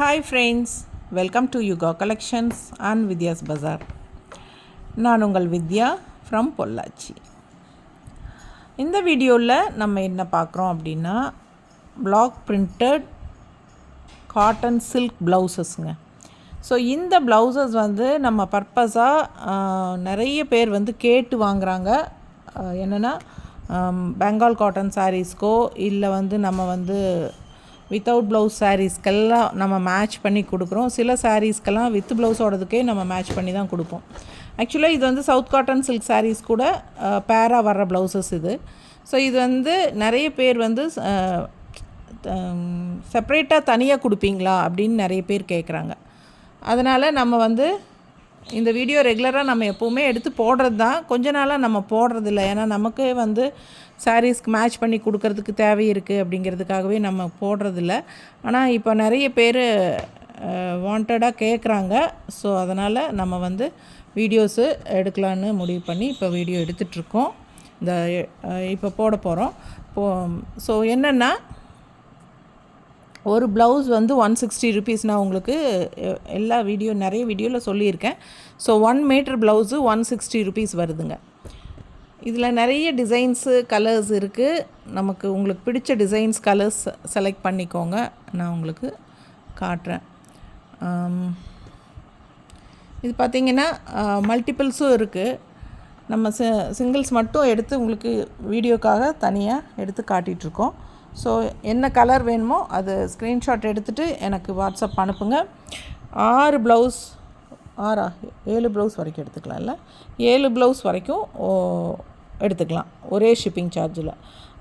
Hi friends, welcome to Yuga collections and Vidya's Bazaar. நான் உங்கள் வித்யா from Pollachi. இந்த வீடியோவில் நம்ம என்ன பார்க்குறோம் அப்படின்னா, பிளாக் பிரிண்டட் காட்டன் சில்க் ப்ளவுசஸ்ங்க. ஸோ இந்த ப்ளவுசஸ் நம்ம பர்பஸாக நிறைய பேர் கேட்டு வாங்குகிறாங்க. என்னென்னா பெங்கால் காட்டன் சாரீஸ்க்கோ இல்லை நம்ம வித்தவுட் ப்ளவுஸ் சாரீஸ்க்கெல்லாம் நம்ம மேட்ச் பண்ணி கொடுக்குறோம். சில சாரீஸ்க்கெல்லாம் வித் ப்ளவுஸோடதுக்கே நம்ம மேட்ச் பண்ணி தான் கொடுப்போம். ஆக்சுவலாக இது சவுத் காட்டன் சில்க் சாரீஸ் கூட பேராக வர்ற ப்ளவுசஸ் இது. ஸோ இது நிறைய பேர் செப்ரேட்டாக தனியாக கொடுப்பீங்களா அப்படின்னு நிறைய பேர் கேட்குறாங்க. அதனால் நம்ம இந்த வீடியோ ரெகுலராக நம்ம எப்போவுமே எடுத்து போடுறது தான். கொஞ்ச நாளாக நம்ம போடுறதில்ல. ஏன்னா நமக்கு சாரீஸ்க்கு மேட்ச் பண்ணி கொடுக்கறதுக்கு தேவை இருக்குது அப்படிங்கிறதுக்காகவே நம்ம போடுறதில்ல. ஆனால் இப்போ நிறைய பேர் வாண்டடாக கேட்குறாங்க. ஸோ அதனால் நம்ம வீடியோஸு எடுக்கலான்னு முடிவு பண்ணி இப்போ வீடியோ எடுத்துகிட்ருக்கோம். இப்போ போட போகிறோம். ஸோ என்னென்னா, ஒரு ப்ளவுஸ் 160 rupees. நான் உங்களுக்கு நிறைய வீடியோவில் சொல்லியிருக்கேன். ஸோ 1 மீட்டர் ப்ளவுஸு 160 rupees வருதுங்க. இதில் நிறைய டிசைன்ஸு கலர்ஸ் இருக்குது. உங்களுக்கு பிடிச்ச டிசைன்ஸ் கலர்ஸ் செலக்ட் பண்ணிக்கோங்க. நான் உங்களுக்கு காட்டுறேன். இது பார்த்திங்கன்னா மல்டிபிள்ஸும் இருக்குது. நம்ம சிங்கிள்ஸ் மட்டும் எடுத்து உங்களுக்கு வீடியோக்காக தனியாக எடுத்து காட்டிகிட்ருக்கோம். ஸோ என்ன கலர் வேணுமோ அது ஸ்க்ரீன்ஷாட் எடுத்துகிட்டு எனக்கு வாட்ஸ்அப் அனுப்புங்க. 7 ப்ளவுஸ் வரைக்கும் எடுத்துக்கலாம். இல்லை 7 ப்ளவுஸ் வரைக்கும் எடுத்துக்கலாம் ஒரே ஷிப்பிங் சார்ஜில்.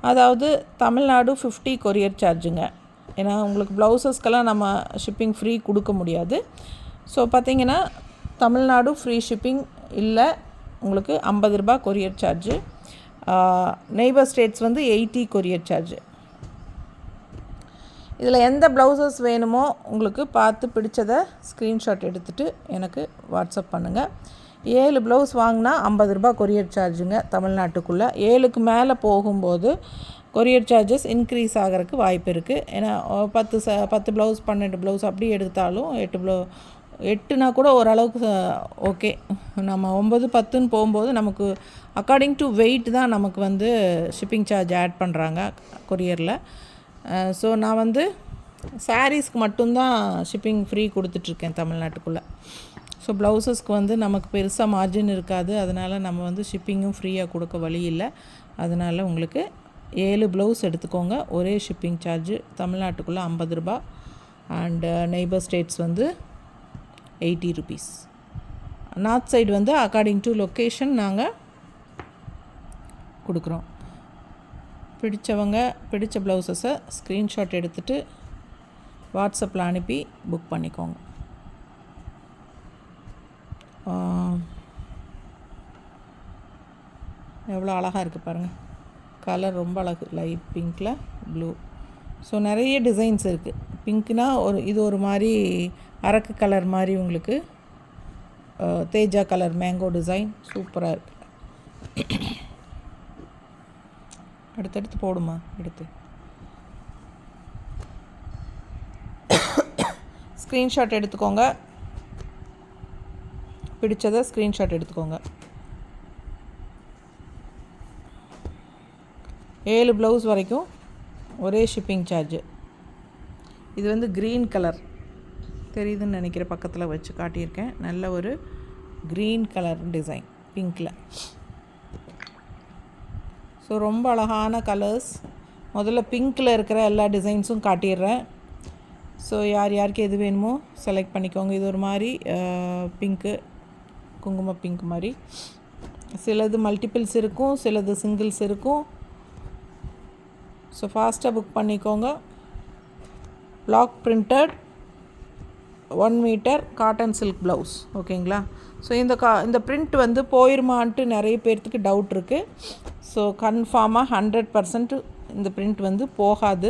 அதாவது தமிழ்நாடு 50 கொரியர் சார்ஜுங்க. ஏன்னா உங்களுக்கு ப்ளவுசஸ்க்கெல்லாம் நம்ம ஷிப்பிங் ஃப்ரீ கொடுக்க முடியாது. ஸோ பார்த்திங்கன்னா தமிழ்நாடு ஃப்ரீ ஷிப்பிங் இல்லை, உங்களுக்கு 50 ரூபாய் courier charge. Neighbour states 80 courier charge. இதில் எந்த ப்ளவுசஸ் வேணுமோ உங்களுக்கு பார்த்து பிடிச்சதை ஸ்க்ரீன்ஷாட் எடுத்துகிட்டு எனக்கு வாட்ஸ்அப் பண்ணுங்கள். 7 ப்ளவுஸ் வாங்கினா 50 ரூபாய் கொரியர் சார்ஜுங்க தமிழ்நாட்டுக்குள்ளே. 7க்கு மேலே போகும்போது கொரியர் சார்ஜஸ் இன்க்ரீஸ் ஆகிறதுக்கு வாய்ப்பு இருக்குது. ஏன்னா 10 ப்ளவுஸ் 12 ப்ளவுஸ் அப்படி எடுத்தாலும் 8னா கூட ஓரளவுக்கு ஓகே. நம்ம 9 10ன்னு போகும்போது நமக்கு அக்கார்டிங் டு வெயிட் தான் நமக்கு ஷிப்பிங் சார்ஜ் ஆட் பண்ணுறாங்க கொரியரில். ஸோ நான் சாரீஸ்க்கு மட்டும்தான் ஷிப்பிங் ஃப்ரீ கொடுத்துட்ருக்கேன் தமிழ்நாட்டுக்குள்ளே. ஸோ ப்ளவுசஸ்க்கு நமக்கு பெருசாக மார்ஜின் இருக்காது. அதனால் நம்ம ஷிப்பிங்கும் ஃப்ரீயாக கொடுக்க வழி இல்லை. அதனால் உங்களுக்கு 7 ப்ளவுஸ் எடுத்துக்கோங்க. ஒரே ஷிப்பிங் சார்ஜு தமிழ்நாட்டுக்குள்ளே 50 ரூபாய். And neighbour states 80 rupees. North side according to location நாங்கள் கொடுக்குறோம். பிடிச்ச ப்ளவுசஸை ஸ்க்ரீன்ஷாட் எடுத்துகிட்டு வாட்ஸ்அப்பில் அனுப்பி புக் பண்ணிக்கோங்க. எவ்வளோ அழகாக இருக்குது பாருங்கள். கலர் ரொம்ப அழகு. லைட் பிங்க்கில் ப்ளூ. ஸோ நிறைய டிசைன்ஸ் இருக்குது. பிங்க்னா இது ஒரு மாதிரி அரக்கு கலர் மாதிரி, உங்களுக்கு தேஜா கலர் மேங்கோ டிசைன் சூப்பராக இருக்குது. அடுத்தடுத்து போடுமா எடுத்து ஸ்க்ரீன்ஷாட் எடுத்துக்கோங்க. பிடிச்சதை ஸ்க்ரீன்ஷாட் எடுத்துக்கோங்க. 7 ப்ளவுஸ் வரைக்கும் ஒரே ஷிப்பிங் சார்ஜு. இது க்ரீன் கலர் தெரியுதுன்னு நினைக்கிற பக்கத்தில் வச்சு காட்டியிருக்கேன். நல்ல ஒரு க்ரீன் கலர் டிசைன் பிங்க்கில். ஸோ ரொம்ப அழகான கலர்ஸ். முதல்ல பிங்க்கில் இருக்கிற எல்லா டிசைன்ஸும் காட்டிடுறேன். ஸோ யாருக்கு எது வேணுமோ செலக்ட் பண்ணிக்கோங்க. இது ஒரு மாதிரி பிங்க்கு, குங்கும பிங்க் மாதிரி. சிலது மல்டிபிள்ஸ் இருக்கும், சிலது சிங்கிள்ஸ் இருக்கும். ஸோ ஃபாஸ்ட்டாக புக் பண்ணிக்கோங்க. Block printed 1 metre cotton silk blouse. ஓகேங்களா? ஸோ இந்த பிரிண்ட் போயிருமான்ட்டு நிறைய பேர்த்துக்கு டவுட் இருக்குது. ஸோ கன்ஃபார்மாக 100% இந்த பிரிண்ட் போகாது.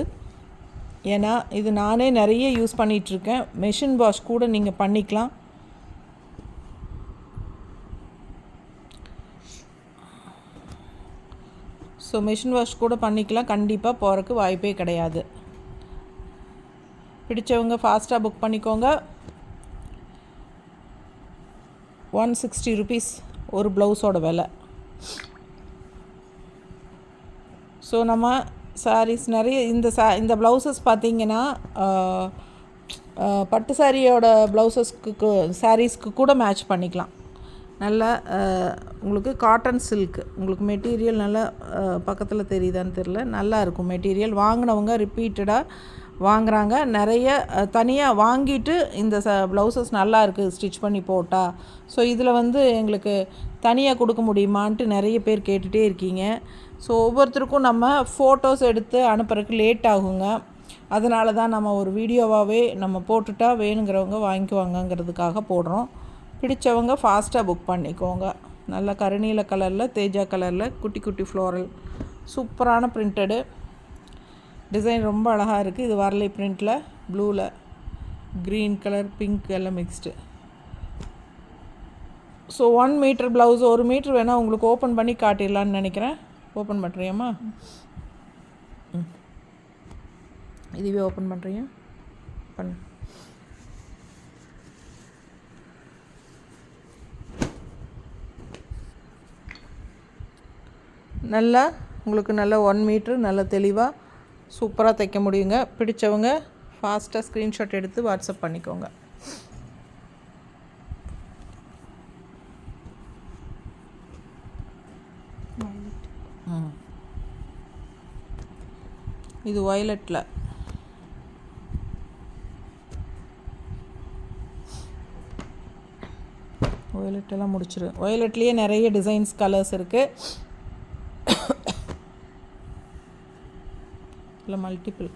ஏன்னா இது நானே நிறைய யூஸ் பண்ணிகிட்ருக்கேன். மெஷின் வாஷ் கூட நீங்கள் பண்ணிக்கலாம். ஸோ மெஷின் வாஷ் கூட பண்ணிக்கலாம். கண்டிப்பாக போகிறதுக்கு வாய்ப்பே கிடையாது. பிடிச்சவங்க ஃபாஸ்ட்டாக புக் பண்ணிக்கோங்க. 160 rupees ஒரு ப்ளவுஸோட விலை. ஸோ நம்ம சாரீஸ் நிறைய இந்த ப்ளவுசஸ் பார்த்திங்கன்னா பட்டு சாரியோட ப்ளவுசஸ்க்கு சாரீஸ்க்கு கூட மேட்ச் பண்ணிக்கலாம். நல்ல உங்களுக்கு காட்டன் சில்க், உங்களுக்கு மெட்டீரியல் நல்லா பக்கத்தில் தெரியுதான்னு தெரில, நல்லா இருக்கும் மெட்டீரியல். வாங்கினவங்க ரிப்பீட்டடாக வாங்குகிறாங்க. நிறைய தனியாக வாங்கிட்டு இந்த ப்ளவுசஸ் நல்லா இருக்குது ஸ்டிச் பண்ணி போட்டால், ஸோ இதில் எங்களுக்கு தனியாக கொடுக்க முடியுமான்ட்டு நிறைய பேர் கேட்டுகிட்டே இருக்கீங்க. ஸோ ஒவ்வொருத்தருக்கும் நம்ம ஃபோட்டோஸ் எடுத்து அனுப்புறதுக்கு லேட் ஆகுங்க. அதனால தான் நம்ம ஒரு வீடியோவாகவே நம்ம போட்டுட்டா வேணுங்கிறவங்க வாங்கிக்குவாங்கங்கிறதுக்காக போடுறோம். பிடிச்சவங்க ஃபாஸ்ட்டாக புக் பண்ணிக்கோங்க. நல்ல கருநீல கலரில், தேஜா கலரில் குட்டி குட்டி ஃப்ளோரல் சூப்பரான பிரிண்டடு டிசைன், ரொம்ப அழகாக இருக்குது. இது வரலை பிரிண்டில், ப்ளூவில் க்ரீன் கலர், பிங்க் எல்லாம் mixed. So 1 metre blouse, 1 metre வேணால் உங்களுக்கு ஓப்பன் பண்ணி காட்டிடலான்னு நினைக்கிறேன். ஓப்பன் பண்ணுறியாம்மா? இதுவே ஓப்பன் பண்ணுறியா? பண்ணு. நல்லா உங்களுக்கு நல்லா 1 மீட்ரு நல்லா தெளிவாக சூப்பராக தைக்க முடியுங்க. பிடிச்சவங்க ஃபாஸ்ட்டாக ஸ்க்ரீன்ஷாட் எடுத்து வாட்ஸ்அப் பண்ணிக்கோங்க. இது வயலட்டில், வயலட்டெல்லாம் முடிச்சிரு. வயலட்லேயே நிறைய டிசைன்ஸ் கலர்ஸ் இருக்குது, இல்லை மல்டிபிள்.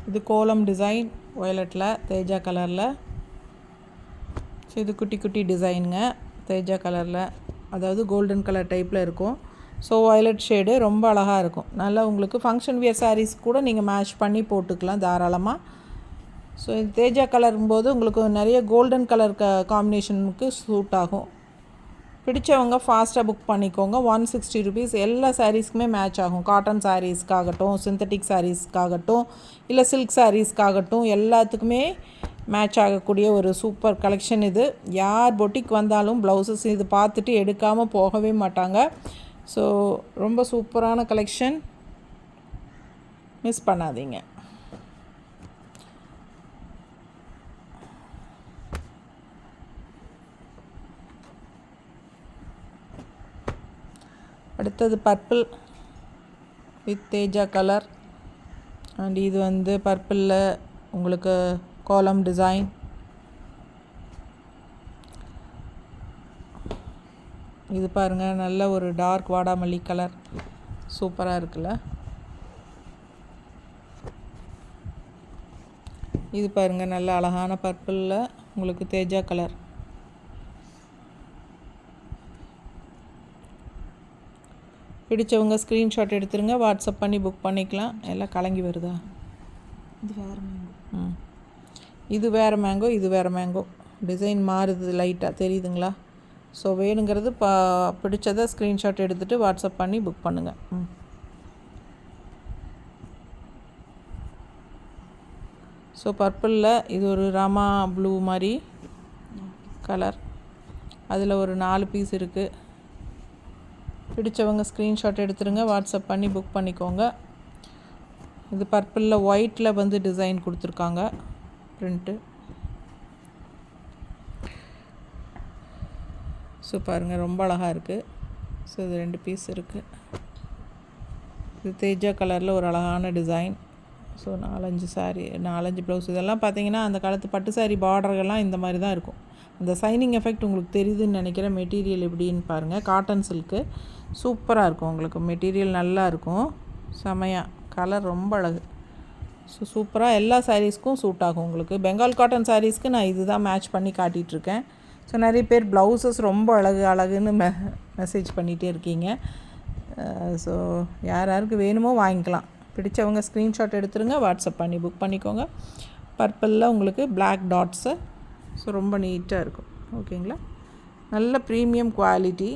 இது கோலம் டிசைன் வயலட்டில், தேஜா கலரில். ஸோ இது குட்டி குட்டி டிசைனுங்க தேஜா கலரில், அதாவது கோல்டன் கலர் டைப்பில் இருக்கும். ஸோ வயலட் ஷேடு ரொம்ப அழகாக இருக்கும். நல்லா உங்களுக்கு ஃபங்க்ஷன் வியர் சாரீஸ் கூட நீங்கள் மேட்ச் பண்ணி போட்டுக்கலாம் தாராளமாக. ஸோ இது தேஜா கலரும்போது உங்களுக்கு நிறைய கோல்டன் கலர் காம்பினேஷனுக்கு சூட் ஆகும். பிடிச்சவங்க ஃபாஸ்ட்டாக புக் பண்ணிக்கோங்க. 160 rupees எல்லா சாரீஸ்க்குமே மேட்ச் ஆகும். காட்டன் சாரீஸ்க்காகட்டும், சிந்தட்டிக் சாரீஸ்க்காகட்டும், இல்லை சில்க் சாரீஸ்க்காகட்டும், எல்லாத்துக்குமே மேட்ச் ஆகக்கூடிய ஒரு சூப்பர் கலெக்ஷன் இது. யார் பொட்டிக் வந்தாலும் ப்ளவுசஸ் இது பார்த்துட்டு எடுக்காமல் போகவே மாட்டாங்க. ஸோ ரொம்ப சூப்பரான கலெக்ஷன், மிஸ் பண்ணாதீங்க. அடுத்தது purple with Teja colour. And இது பர்பிளில் உங்களுக்கு கோலம் டிசைன். இது பாருங்கள், நல்ல ஒரு டார்க் வாடாமல்லி கலர், சூப்பராக இருக்குல்ல. இது பாருங்கள், நல்ல அழகான பர்பிளில் உங்களுக்கு தேஜா கலர். பிடிச்சவங்க ஸ்க்ரீன்ஷாட் எடுத்துருங்க, வாட்ஸ்அப் பண்ணி புக் பண்ணிக்கலாம். எல்லாம் கலங்கி வருதா? இது வேறு மேங்கோ. இது வேறு மேங்கோ, இது வேறு மேங்கோ. டிசைன் மாறுது லைட்டாக, தெரியுதுங்களா? ஸோ வேணுங்கிறது பிடிச்சதை ஸ்க்ரீன்ஷாட் எடுத்துகிட்டு வாட்ஸ்அப் பண்ணி புக் பண்ணுங்கள். ஸோ பர்பிளில் இது ஒரு ராமா ப்ளூ மாதிரி கலர், அதில் ஒரு 4 பீஸ் இருக்குது. பிடிச்சவங்க ஸ்க்ரீன்ஷாட் எடுத்துருங்க, வாட்ஸ்அப் பண்ணி புக் பண்ணிக்கோங்க. இது பர்பிளில் ஒயிட்டில் டிசைன் கொடுத்துருக்காங்க ப்ரிண்ட்டு. ஸோ பாருங்கள், ரொம்ப அழகாக இருக்குது. ஸோ இது 2 பீஸ் இருக்குது. இது தேஜா கலரில் ஒரு அழகான டிசைன். So 4-5 blouse. இதெல்லாம் பார்த்தீங்கன்னா அந்த காலத்து பட்டு சாரி பார்டர்கள்லாம் இந்த மாதிரி தான் இருக்கும். அந்த சைனிங் எஃபெக்ட் உங்களுக்கு தெரியுதுன்னு நினைக்கிறேன். மெட்டீரியல் எப்படின்னு பாருங்கள், காட்டன் சில்க்கு சூப்பராக இருக்கும். உங்களுக்கு மெட்டீரியல் நல்லா இருக்கும், செமையாக. கலர் ரொம்ப அழகு. ஸோ சூப்பராக எல்லா சாரீஸ்க்கும் சூட் ஆகும் உங்களுக்கு. பெங்கால் காட்டன் சாரீஸ்க்கு நான் இது தான் மேட்ச் பண்ணி காட்டிகிட்ருக்கேன். ஸோ நிறைய பேர் ப்ளவுசஸ் ரொம்ப அழகுன்னு மெசேஜ் பண்ணிகிட்டே இருக்கீங்க. ஸோ யாருக்கு வேணுமோ வாங்கிக்கலாம். பிடிச்சவங்க ஸ்க்ரீன்ஷாட் எடுத்துருங்க, வாட்ஸ்அப் பண்ணி புக் பண்ணிக்கோங்க. பர்பிளில் உங்களுக்கு பிளாக் டாட்ஸு. ஸோ ரொம்ப நீட்டாக இருக்கும். ஓகேங்களா? நல்ல ப்ரீமியம் குவாலிட்டி.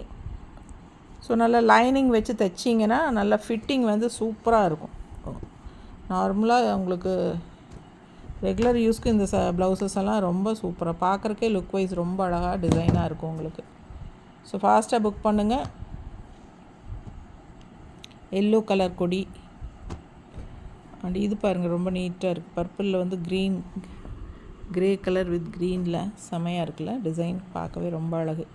ஸோ நல்ல லைனிங் வச்சு தைச்சிங்கன்னா நல்ல ஃபிட்டிங் சூப்பராக இருக்கும். நார்மலாக உங்களுக்கு ரெகுலர் யூஸ்க்கு இந்த ப்ளவுசஸ் எல்லாம் ரொம்ப சூப்பராக பார்க்குறக்கே லுக் வைஸ் ரொம்ப அழகாக டிசைனாக இருக்கும் உங்களுக்கு. ஸோ ஃபாஸ்ட்டாக புக் பண்ணுங்கள். எல்லோ கலர் கொடி அண்ட் இது பாருங்கள் ரொம்ப நீட்டாக இருக்குது. பர்பிளில் வந்து க்ரீன் க்ரே கலர் வித் க்ரீனில் செமையாக இருக்குல்ல டிசைன், பார்க்கவே ரொம்ப அழகு.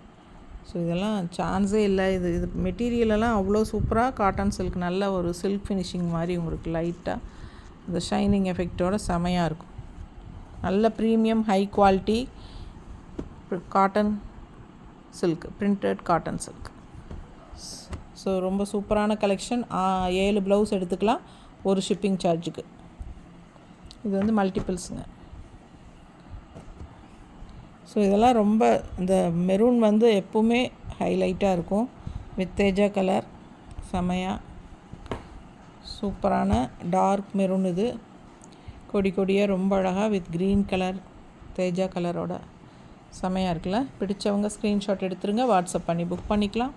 ஸோ இதெல்லாம் சான்ஸே இல்லை. இது மெட்டீரியலெல்லாம் அவ்வளோ சூப்பராக காட்டன் சில்க், நல்ல ஒரு சில்க் ஃபினிஷிங் மாதிரி உங்களுக்கு லைட்டாக இந்த ஷைனிங் எஃபெக்டோட செமையாக இருக்கும். நல்ல premium high quality cotton silk, printed cotton silk. So ரொம்ப சூப்பரான கலெக்ஷன். 7 ப்ளவுஸ் எடுத்துக்கலாம் ஒரு ஷிப்பிங் சார்ஜுக்கு. இது வந்து மல்டிபிள்ஸுங்க. ஸோ இதெல்லாம் ரொம்ப இந்த மெரூன் வந்து எப்போவுமே ஹைலைட்டாக இருக்கும் வித் தேஜா கலர், செமையாக சூப்பரான டார்க் மெரூன். இது கொடி கொடியாக ரொம்ப அழகாக வித் க்ரீன் கலர் தேஜா கலரோட செமையாக இருக்குல்ல. பிடிச்சவங்க ஸ்க்ரீன்ஷாட் எடுத்துருங்க, வாட்ஸ்அப் பண்ணி புக் பண்ணிக்கலாம்.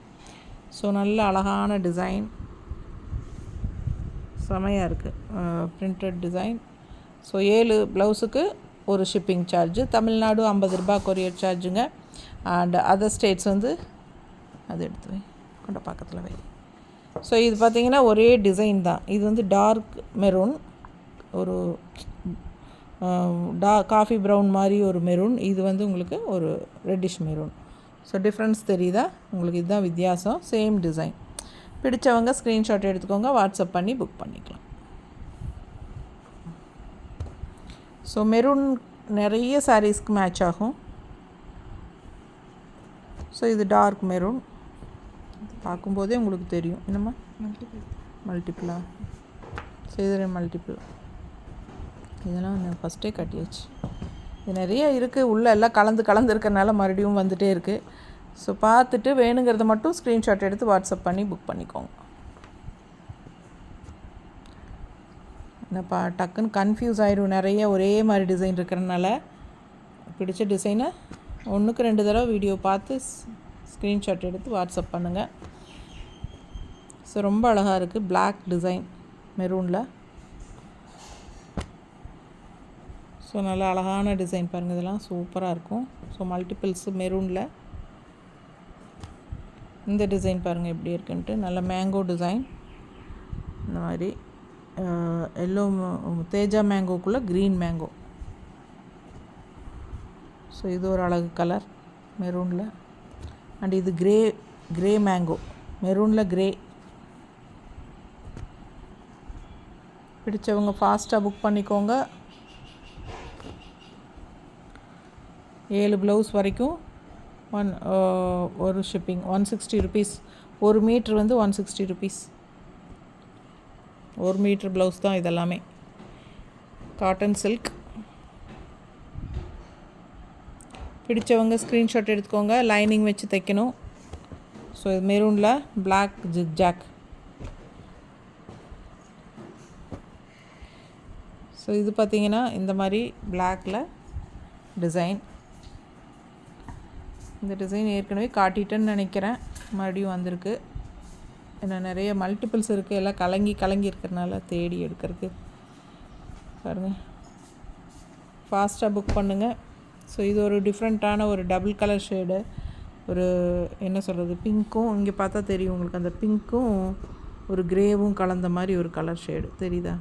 ஸோ நல்ல அழகான டிசைன், செமையாக இருக்குது பிரிண்டட் டிசைன். ஸோ 7 ப்ளவுஸுக்கு ஒரு ஷிப்பிங் சார்ஜு. தமிழ்நாடு 50 ரூபா கொரியர் சார்ஜுங்க. அண்ட் அதர் ஸ்டேட்ஸ் வந்து அது எடுத்து வை கொண்ட பக்கத்தில் வை. ஸோ இது பார்த்திங்கன்னா ஒரே டிசைன் தான். இது வந்து டார்க் மெரூன், ஒரு காஃபி ப்ரௌன் மாதிரி ஒரு மெரூன். இது வந்து உங்களுக்கு ஒரு ரெட்டிஷ் மெரூன். ஸோ டிஃப்ரென்ஸ் தெரியுதா உங்களுக்கு? இதுதான் வித்தியாசம். Same design. பிடிச்சவங்க ஸ்க்ரீன்ஷாட் எடுத்துக்கோங்க, வாட்ஸ்அப் பண்ணி புக் பண்ணிக்கலாம். ஸோ மெரூன் நிறைய சாரீஸ்க்கு மேட்ச் ஆகும். ஸோ இது டார்க் மெரூன், பார்க்கும்போதே உங்களுக்கு தெரியும். என்னம்மா மல்டிப்பிளா? ஸோ இது மல்டிப்பிள். இதெல்லாம் நான் ஃபஸ்ட்டே கட்டியாச்சு. இது நிறைய இருக்குது, உள்ளே எல்லாம் கலந்து இருக்கிறனால மறுபடியும் வந்துகிட்டே இருக்குது. ஸோ பார்த்துட்டு வேணுங்கிறத மட்டும் ஸ்க்ரீன்ஷாட் எடுத்து வாட்ஸ்அப் பண்ணி புக் பண்ணிக்கோங்க. என்னப்பா டக்குன்னு கன்ஃபியூஸ் ஆயிடும், நிறைய ஒரே மாதிரி டிசைன் இருக்கிறனால. பிடிச்ச டிசைனை 1க்கு 2 தடவை வீடியோ பார்த்து ஸ்க்ரீன்ஷாட் எடுத்து வாட்ஸ்அப் பண்ணுங்கள். ஸோ ரொம்ப அழகாக இருக்குது பிளாக் டிசைன் மெரூனில். ஸோ நல்லா அழகான டிசைன் பாருங்கள், இதெல்லாம் சூப்பராக இருக்கும். ஸோ மல்டிபிள்ஸு மெரூனில் இந்த டிசைன் பாருங்கள் எப்படி இருக்குன்ட்டு. நல்ல மேங்கோ டிசைன், இந்த மாதிரி எல்லோ தேஜா மேங்கோக்குள்ளே க்ரீன் மேங்கோ. ஸோ இது ஒரு அழகு கலர் மெரூனில். அண்ட் இது க்ரே மேங்கோ, மெரூனில் க்ரே. பிடிச்சவங்க ஃபாஸ்ட்டாக புக் பண்ணிக்கோங்க. 7 ப்ளவுஸ் வரைக்கும் ஒரு ஷிப்பிங் 160 ருபீஸ். 1 மீட்ரு வந்து 160 ருபீஸ். 1 மீட்ரு ப்ளவுஸ் தான் இதெல்லாமே. Cotton silk. பிடிச்சவங்க ஸ்க்ரீன்ஷாட் எடுத்துக்கோங்க. லைனிங் வச்சு தைக்கணும். ஸோ இது மெரூனில் பிளாக் ஜிக்ஜாக். ஸோ இது பார்த்திங்கன்னா இந்த மாதிரி பிளாக்கில் டிசைன். இந்த டிசைன் ஏற்கனவே காட்டிட்டேன்னு நினைக்கிறேன், மறுபடியும் வந்திருக்கு. ஏன்னா நிறைய மல்டிபிள்ஸ் இருக்குது, எல்லாம் கலங்கி இருக்கிறனால தேடி எடுக்கிறதுக்கு. பாருங்கள், ஃபாஸ்ட்டாக புக் பண்ணுங்கள். ஸோ இது ஒரு டிஃப்ரெண்ட்டான ஒரு டபுள் கலர் ஷேடு, ஒரு என்ன சொல்கிறது, பிங்க்கும் இங்கே பார்த்தா தெரியும் உங்களுக்கு, அந்த பிங்க்கும் ஒரு க்ரேவும் கலந்த மாதிரி ஒரு கலர் ஷேடு தெரியுதா?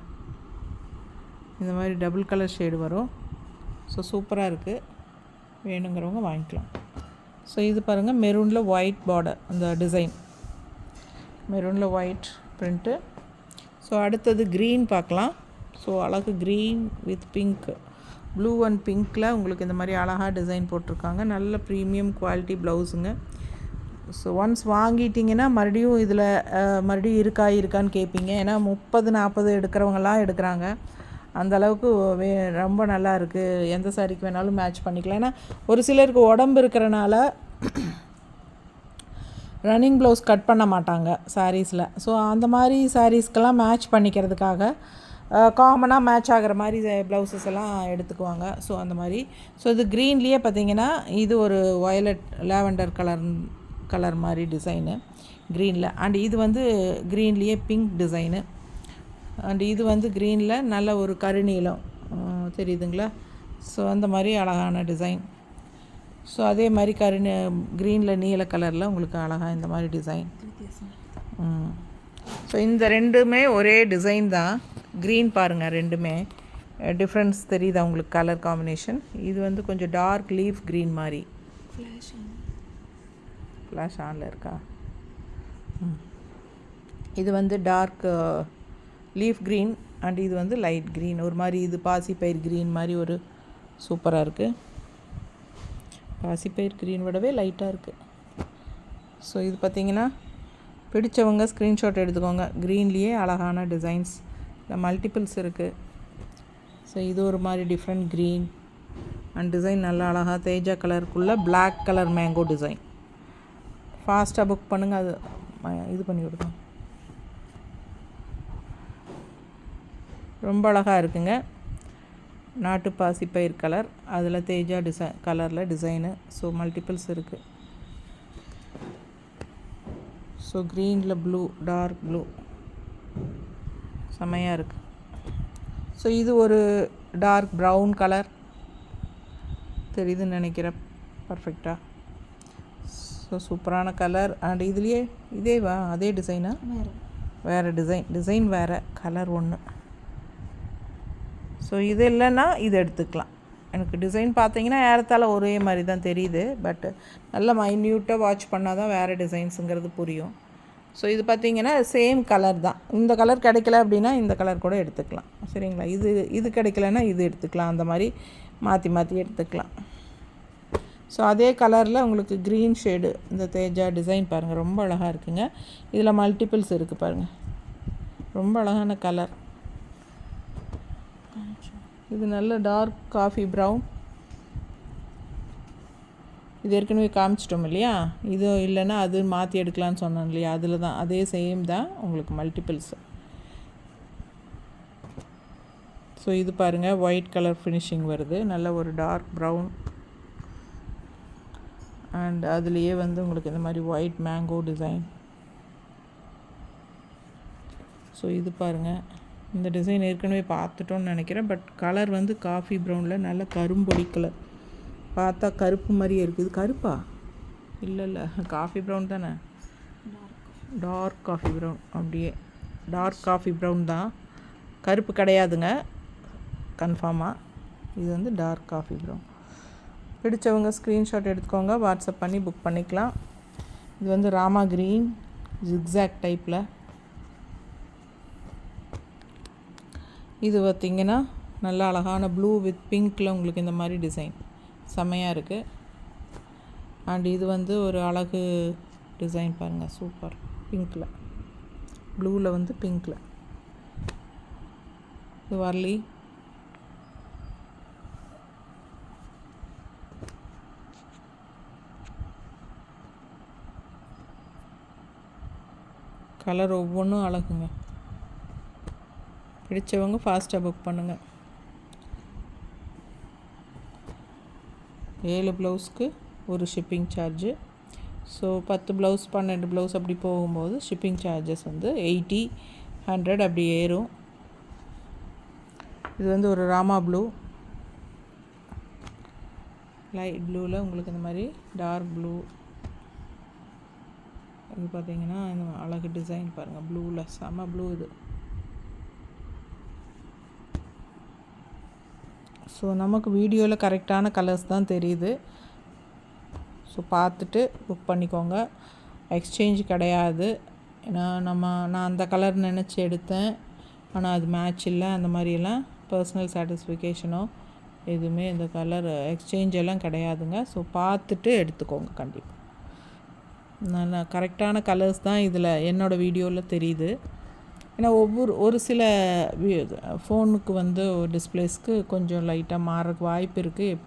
இந்த மாதிரி டபுள் கலர் ஷேடு வரும். ஸோ சூப்பராக இருக்குது, வேணுங்கிறவங்க வாங்கிக்கலாம். ஸோ இது பாருங்கள் மெரூனில் ஒயிட் பார்டர், அந்த டிசைன் மெரூனில் ஒயிட் ப்ரிண்ட்டு. ஸோ அடுத்தது க்ரீன் பார்க்கலாம். ஸோ அழகு green with pink, blue and பிங்க்கில் உங்களுக்கு இந்த மாதிரி அழகாக டிசைன் போட்டிருக்காங்க. நல்ல ப்ரீமியம் குவாலிட்டி ப்ளவுஸுங்க. ஸோ ஒன்ஸ் வாங்கிட்டிங்கன்னா மறுபடியும் இதில் மறுபடியும் இருக்கான்னு கேட்பீங்க. ஏன்னா 30-40 எடுக்கிறவங்களாம் எடுக்கிறாங்க. அந்தளவுக்கு ரொம்ப நல்லா இருக்குது. எந்த சாரீக்கு வேணாலும் மேட்ச் பண்ணிக்கலாம். ஏன்னா ஒரு சிலருக்கு உடம்பு இருக்கிறனால ரன்னிங் ப்ளவுஸ் கட் பண்ண மாட்டாங்க சாரீஸில். ஸோ அந்த மாதிரி சாரீஸ்க்கெல்லாம் மேட்ச் பண்ணிக்கிறதுக்காக காமனாக மேட்ச் ஆகிற மாதிரி ப்ளவுஸஸ் எல்லாம் எடுத்துக்குவாங்க. ஸோ அந்த மாதிரி. ஸோ இது க்ரீன்லேயே பார்த்திங்கன்னா இது ஒரு வயலட் லாவெண்டர் கலர் மாதிரி டிசைனு க்ரீனில். அண்ட் இது வந்து க்ரீன்லேயே பிங்க் டிசைனு. அண்ட் இது வந்து க்ரீனில் நல்ல ஒரு கருநீலம் தெரியுதுங்களா? ஸோ அந்த மாதிரி அழகான டிசைன். ஸோ அதே மாதிரி க்ரீனில் நீல கலரில் உங்களுக்கு அழகாக இந்த மாதிரி டிசைன். ஸோ இந்த ரெண்டுமே ஒரே டிசைன் தான். க்ரீன் பாருங்கள், ரெண்டுமே டிஃப்ரென்ஸ் தெரியுதா உங்களுக்கு கலர் காம்பினேஷன்? இது வந்து கொஞ்சம் டார்க் லீஃப் க்ரீன் மாதிரி. ஃப்ளாஷ் ஆனில் இருக்கா? இது வந்து டார்க் லீஃப் க்ரீன் அண்ட் இது வந்து லைட் க்ரீன். ஒரு மாதிரி இது பாசிப்பயிர் க்ரீன் மாதிரி ஒரு சூப்பராக இருக்குது. பாசிப்பயிர் க்ரீன் விடவே லைட்டாக இருக்குது. ஸோ இது பார்த்திங்கன்னா பிடிச்சவங்க ஸ்க்ரீன்ஷாட் எடுத்துக்கோங்க. க்ரீன்லேயே அழகான டிசைன்ஸ், இல்லை மல்டிபிள்ஸ் இருக்குது. ஸோ இது ஒரு மாதிரி டிஃப்ரெண்ட் க்ரீன் அண்ட் டிசைன் நல்லா அழகாக தேஜா கலருக்குள்ளே பிளாக் கலர் மேங்கோ டிசைன். ஃபாஸ்ட்டாக புக் பண்ணுங்கள். அது இது பண்ணி விடுங்க. ரொம்ப அழகாக இருக்குங்க. நாட்டு பாசிப்பயிர் கலர், அதில் தேஜா கலரில் டிசைனு. ஸோ மல்டிபிள்ஸ் இருக்குது. ஸோ க்ரீனில் ப்ளூ, டார்க் ப்ளூ செமையாக இருக்குது. ஸோ இது ஒரு டார்க் ப்ரௌன் கலர் தெரியுதுன்னு நினைக்கிறேன் பர்ஃபெக்டாக. ஸோ சூப்பரான கலர். அண்ட் இதுலேயே இதேவா அதே டிசைனா? வேறு டிசைன் வேறு, கலர் ஒன்று. ஸோ இது இல்லைன்னா இது எடுத்துக்கலாம். எனக்கு டிசைன் பார்த்தீங்கன்னா ஏறத்தாழ ஒரே மாதிரி தான் தெரியுது. பட் நல்லா மைன்யூட்டாக வாட்ச் பண்ணால் தான் வேறு டிசைன்ஸுங்கிறது புரியும். ஸோ இது பார்த்திங்கன்னா சேம் கலர் தான். இந்த கலர் கிடைக்கல அப்படின்னா இந்த கலர் கூட எடுத்துக்கலாம். சரிங்களா? இது கிடைக்கலன்னா இது எடுத்துக்கலாம். அந்த மாதிரி மாற்றி எடுத்துக்கலாம். ஸோ அதே கலரில் உங்களுக்கு க்ரீன் ஷேடு இந்த தேஜா டிசைன் பாருங்கள், ரொம்ப அழகாக இருக்குங்க. இதில் மல்டிபிள்ஸ் இருக்குது பாருங்கள், ரொம்ப அழகான கலர். இது நல்ல டார்க் காஃபி ப்ரௌன். இது ஏற்கனவே காமிச்சிட்டோம் இல்லையா? இது இல்லைன்னா அது மாற்றி எடுக்கலான்னு சொன்னோம் இல்லையா? அதில் தான் அதே சேம் தான் உங்களுக்கு மல்டிபிள்ஸ். ஸோ இது பாருங்கள், ஒயிட் கலர் ஃபினிஷிங் வருது, நல்ல ஒரு டார்க் ப்ரௌன். அண்ட் அதுலேயே வந்து உங்களுக்கு இந்த மாதிரி ஒயிட் மேங்கோ டிசைன். ஸோ இது பாருங்கள், இந்த டிசைன் ஏற்கனவே பார்த்துட்டோன்னு நினைக்கிறேன். பட் கலர் வந்து காஃபி ப்ரௌனில் நல்ல கரும்பொடி கலர். பார்த்தா கருப்பு மாதிரியே இருக்குது. கருப்பா? இல்லை காஃபி ப்ரௌன் தானே, டார்க் காஃபி ப்ரௌன். அப்படியே டார்க் காஃபி ப்ரௌன் தான், கருப்பு கிடையாதுங்க கன்ஃபார்மாக. இது வந்து டார்க் காஃபி ப்ரௌன். பிடிச்சவங்க ஸ்க்ரீன்ஷாட் எடுத்துக்கோங்க, வாட்ஸ்அப் பண்ணி புக் பண்ணிக்கலாம். இது வந்து ராமா க்ரீன் ஜிக்ஸாக் டைப்பில். இது பார்த்திங்கன்னா நல்ல அழகான ப்ளூ வித் பிங்க்கில் உங்களுக்கு இந்த மாதிரி டிசைன் செம்மையாக இருக்குது. அண்ட் இது வந்து ஒரு அழகு டிசைன் பாருங்கள், சூப்பர். பிங்க்கில், ப்ளூவில் வந்து பிங்க்கில். இது வரலி. கலர் ஒவ்வொன்றும் அழகுங்க. பிடிச்சவங்க ஃபாஸ்ட்டாக புக் பண்ணுங்கள். 7 ப்ளவுஸ்க்கு ஒரு shipping charge. So 10 blouse 12 blouse அப்படி போகும்போது ஷிப்பிங் சார்ஜஸ் வந்து 80, 100 அப்படி ஏறும். இது வந்து ஒரு ராமா ப்ளூ, லைட் ப்ளூவில் உங்களுக்கு இந்த மாதிரி டார்க் ப்ளூ. இது பார்த்திங்கன்னா இந்த அழகு டிசைன் பாருங்கள், ப்ளூவில் செம்ம ப்ளூ இது. ஸோ நமக்கு வீடியோவில் கரெக்டான கலர்ஸ் தான் தெரியுது. ஸோ பார்த்துட்டு புக் பண்ணிக்கோங்க. எக்ஸ்சேஞ்ச் கிடையாது. ஏன்னா நான் அந்த கலர் நினச்சி எடுத்தேன், ஆனால் அது மேட்ச் இல்லை. அந்த மாதிரியெல்லாம் பர்சனல் சாட்டிஸ்ஃபிகேஷனோ எதுவுமே இந்த கலர் எக்ஸ்சேஞ்ச் எல்லாம் கிடையாதுங்க. ஸோ பார்த்துட்டு எடுத்துக்கோங்க கண்டிப்பாக. நல்லா கரெக்டான கலர்ஸ் தான் இதில் என்னோடய வீடியோவில் தெரியுது. ஏன்னா ஒரு சில ஃபோனுக்கு வந்து டிஸ்பிளேஸ்க்கு கொஞ்சம் லைட்டாக மாறக்கு வாய்ப்பு இருக்குது,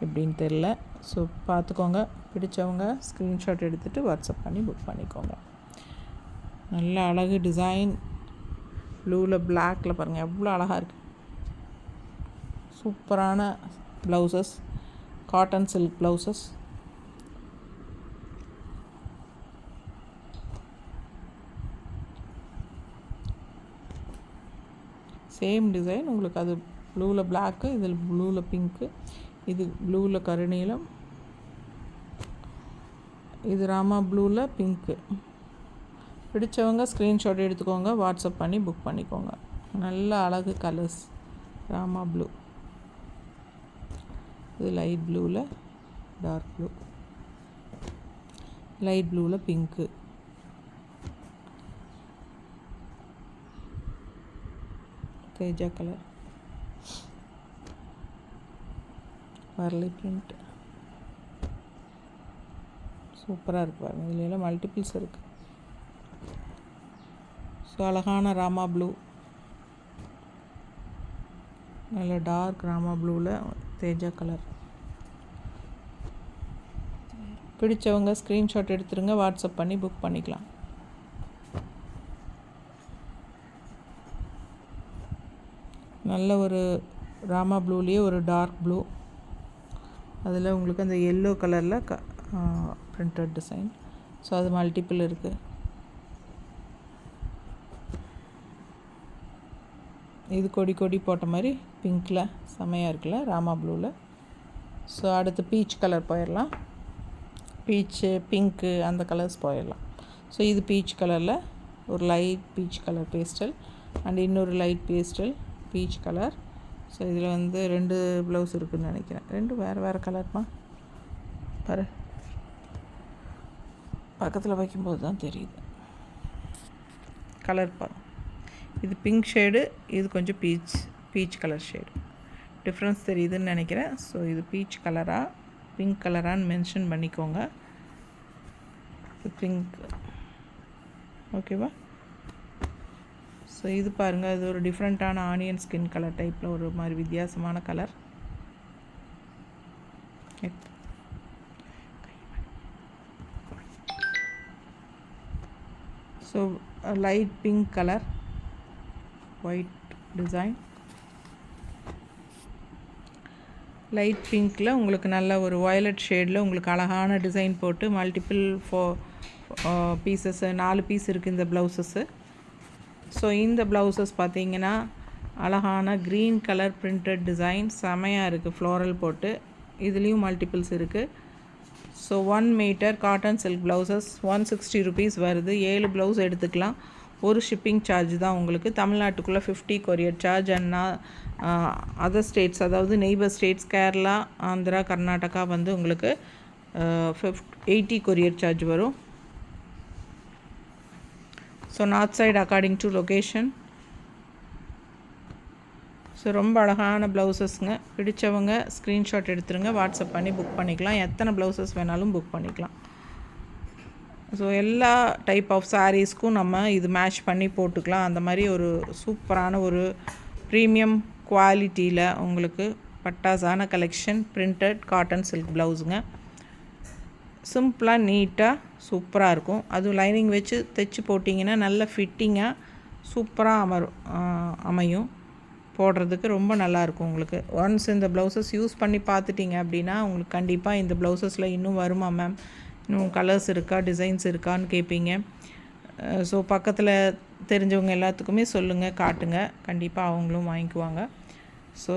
எப்படின்னு தெரில. ஸோ பார்த்துக்கோங்க. பிடிச்சவங்க ஸ்க்ரீன்ஷாட் எடுத்துகிட்டு வாட்ஸ்அப் பண்ணி புக் பண்ணிக்கோங்க. நல்ல அழகு டிசைன், ப்ளூவில் பிளாக்கில் பாருங்கள் எவ்வளோ அழகாக இருக்குது. சூப்பரான blouses, cotton silk blouses. Same design உங்களுக்கு அது ப்ளூவில் பிளாக்கு, இதில் ப்ளூவில் பிங்க்கு, இது ப்ளூவில் கருநீலம், இது ராமா ப்ளூவில் பிங்க்கு. பிடிச்சவங்க ஸ்க்ரீன்ஷாட் எடுத்துக்கோங்க, வாட்ஸ்அப் பண்ணி புக் பண்ணிக்கோங்க. நல்ல அழகு கலர்ஸ். ராமா ப்ளூ, இது லைட் ப்ளூவில் டார்க் ப்ளூ, லைட் ப்ளூவில் பிங்க்கு, தேஜா கலர், வரலி பிரிண்ட். சூப்பராக இருக்குது பாருங்கள். இதில் எல்லாம் மல்டிபிள்ஸ் இருக்குது. ஸோ அழகான ராமா ப்ளூ, நல்ல டார்க் ராமா ப்ளூவில் தேஜா கலர். பிடிச்சவங்க ஸ்க்ரீன்ஷாட் எடுத்துருங்க, வாட்ஸ்அப் பண்ணி புக் பண்ணிக்கலாம். நல்ல ஒரு ராமா ப்ளூலேயே ஒரு டார்க் ப்ளூ, அதில் உங்களுக்கு அந்த எல்லோ கலரில் பிரிண்டட் டிசைன். ஸோ அது மல்டிபிள் இருக்குது. இது கொடி கொடி போட்ட மாதிரி பிங்க்கில் செமையாக இருக்குல்ல ராமா ப்ளூவில். ஸோ அடுத்து பீச் கலர் போயிடலாம். பீச்சு, பிங்க்கு அந்த கலர்ஸ் போயிடலாம். ஸோ இது பீச் கலரில் ஒரு light peach colour pastel and இன்னொரு light pastel peach colour. So இதில் வந்து 2 ப்ளவுஸ் இருக்குதுன்னு நினைக்கிறேன். 2 வேறு கலர்மா பாரு, பக்கத்தில் வைக்கும்போது தான் தெரியுது கலர் பாரு. இது பிங்க் ஷேடு, இது கொஞ்சம் பீச் கலர் ஷேடு. டிஃப்ரென்ஸ் தெரியுதுன்னு நினைக்கிறேன். ஸோ இது பீச் கலரா பிங்க் கலரான்னு மென்ஷன் பண்ணிக்கோங்க. பிங்க், ஓகேவா? ஸோ இது பாருங்கள், இது ஒரு டிஃப்ரெண்ட்டான ஆனியன் ஸ்கின் கலர் டைப்பில் ஒரு மாதிரி வித்தியாசமான colour. So light pink colour, white design. Light பிங்க்கில் உங்களுக்கு நல்ல ஒரு வயலட் ஷேடில் உங்களுக்கு அழகான டிசைன் போட்டு மல்டிபிள் பீசஸ்ஸு 4 பீஸ் இருக்குது இந்த ப்ளவுசஸ்ஸு. ஸோ இந்த ப்ளவுசஸ் பார்த்திங்கன்னா அழகான க்ரீன் கலர் பிரிண்டட் டிசைன் செமையாக இருக்குது, ஃப்ளோரல் போட்டு. இதுலேயும் மல்டிபிள்ஸ் இருக்குது. So 1 metre cotton silk blouses 160 rupees வருது. 7 ப்ளவுஸ் எடுத்துக்கலாம். ஒரு ஷிப்பிங் சார்ஜ் தான் உங்களுக்கு. தமிழ்நாட்டுக்குள்ளே 50 courier charge. And other states, அதாவது நெய்பர் ஸ்டேட்ஸ் கேரளா, ஆந்திரா, கர்நாடகா வந்து உங்களுக்கு 80 கொரியர் சார்ஜ் வரும். So north side according to location. So ரொம்ப அழகான ப்ளவுசஸ்ங்க. பிடிச்சவங்க ஸ்க்ரீன்ஷாட் எடுத்துருங்க, வாட்ஸ்அப் பண்ணி புக் பண்ணிக்கலாம். எத்தனை ப்ளவுசஸ் வேணாலும் புக் பண்ணிக்கலாம். ஸோ எல்லா டைப் ஆஃப் சாரீஸ்க்கும் நம்ம இது மேட்ச் பண்ணி போட்டுக்கலாம். அந்த மாதிரி ஒரு சூப்பரான ஒரு ப்ரீமியம் குவாலிட்டியில் உங்களுக்கு பட்டாசான கலெக்ஷன் பிரிண்டட் காட்டன் சில்க் ப்ளவுஸுங்க. சிம்பிளாக நீட்டாக சூப்பராக இருக்கும். அதுவும் லைனிங் வச்சு தைச்சி போட்டிங்கன்னா நல்ல ஃபிட்டிங்காக சூப்பராக அமையும். போடுறதுக்கு ரொம்ப நல்லாயிருக்கும் உங்களுக்கு. ஒன்ஸ் இந்த ப்ளவுசஸ் யூஸ் பண்ணி பார்த்துட்டிங்க அப்படின்னா உங்களுக்கு கண்டிப்பாக இந்த ப்ளவுசஸில் இன்னும் வருமா மேம், இன்னும் கலர்ஸ் இருக்கா, டிசைன்ஸ் இருக்கான்னு கேட்பீங்க. ஸோ பக்கத்தில் தெரிஞ்சவங்க எல்லாத்துக்குமே சொல்லுங்கள், காட்டுங்க. கண்டிப்பாக அவங்களும் வாங்கிக்குவாங்க. ஸோ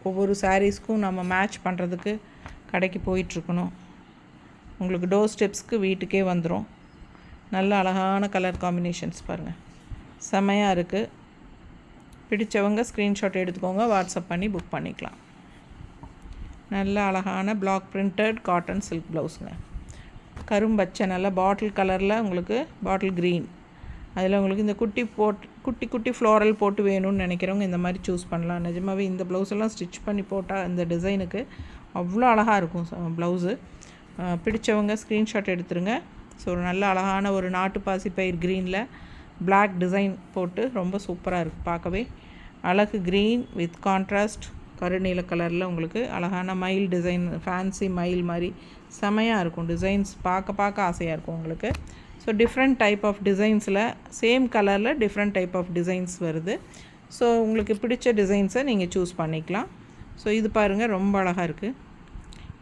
ஒவ்வொரு சாரீஸ்க்கும் நம்ம மேட்ச் பண்ணுறதுக்கு கடைக்கு போயிட்டுருக்கணும். உங்களுக்கு டோர் ஸ்டெப்ஸ்க்கு வீட்டுக்கே வந்துடும். நல்ல அழகான கலர் காம்பினேஷன்ஸ் பாருங்கள், செமையாக இருக்குது. பிடிச்சவங்க ஸ்க்ரீன்ஷாட் எடுத்துக்கோங்க, வாட்ஸ்அப் பண்ணி புக் பண்ணிக்கலாம். நல்ல அழகான பிளாக் பிரிண்டட் காட்டன் சில்க் ப்ளவுஸுங்க. கரும்பச்சை நல்ல பாட்டில் கலரில் உங்களுக்கு பாட்டில் க்ரீன். அதில் உங்களுக்கு இந்த குட்டி ஃப்ளோரல் போட்டு வேணும்னு நினைக்கிறவங்க இந்த மாதிரி சூஸ் பண்ணலாம். நிஜமாகவே இந்த ப்ளவுஸெல்லாம் ஸ்டிச் பண்ணி போட்டால் இந்த டிசைனுக்கு அவ்வளோ அழகாக இருக்கும் ப்ளவுஸு. பிடிச்சவங்க ஸ்க்ரீன்ஷாட் எடுத்துருங்க. ஸோ ஒரு நல்ல அழகான ஒரு நாட்டு பாசிப்பயிர் க்ரீனில் பிளாக் டிசைன் போட்டு ரொம்ப சூப்பராக இருக்குது பார்க்கவே. அழகு க்ரீன் வித் கான்ட்ராஸ்ட் கருநீல கலரில் உங்களுக்கு அழகான மயில் டிசைன், ஃபேன்சி மயில் மாதிரி செமையாக இருக்கும். டிசைன்ஸ் பார்க்க ஆசையாக இருக்கும் உங்களுக்கு. ஸோ டிஃப்ரெண்ட் டைப் ஆஃப் டிசைன்ஸில் சேம் கலரில் டிஃப்ரெண்ட் டைப் ஆஃப் டிசைன்ஸ் வருது. ஸோ உங்களுக்கு பிடிச்ச டிசைன்ஸை நீங்கள் சூஸ் பண்ணிக்கலாம். ஸோ இது பாருங்கள், ரொம்ப அழகாக இருக்குது.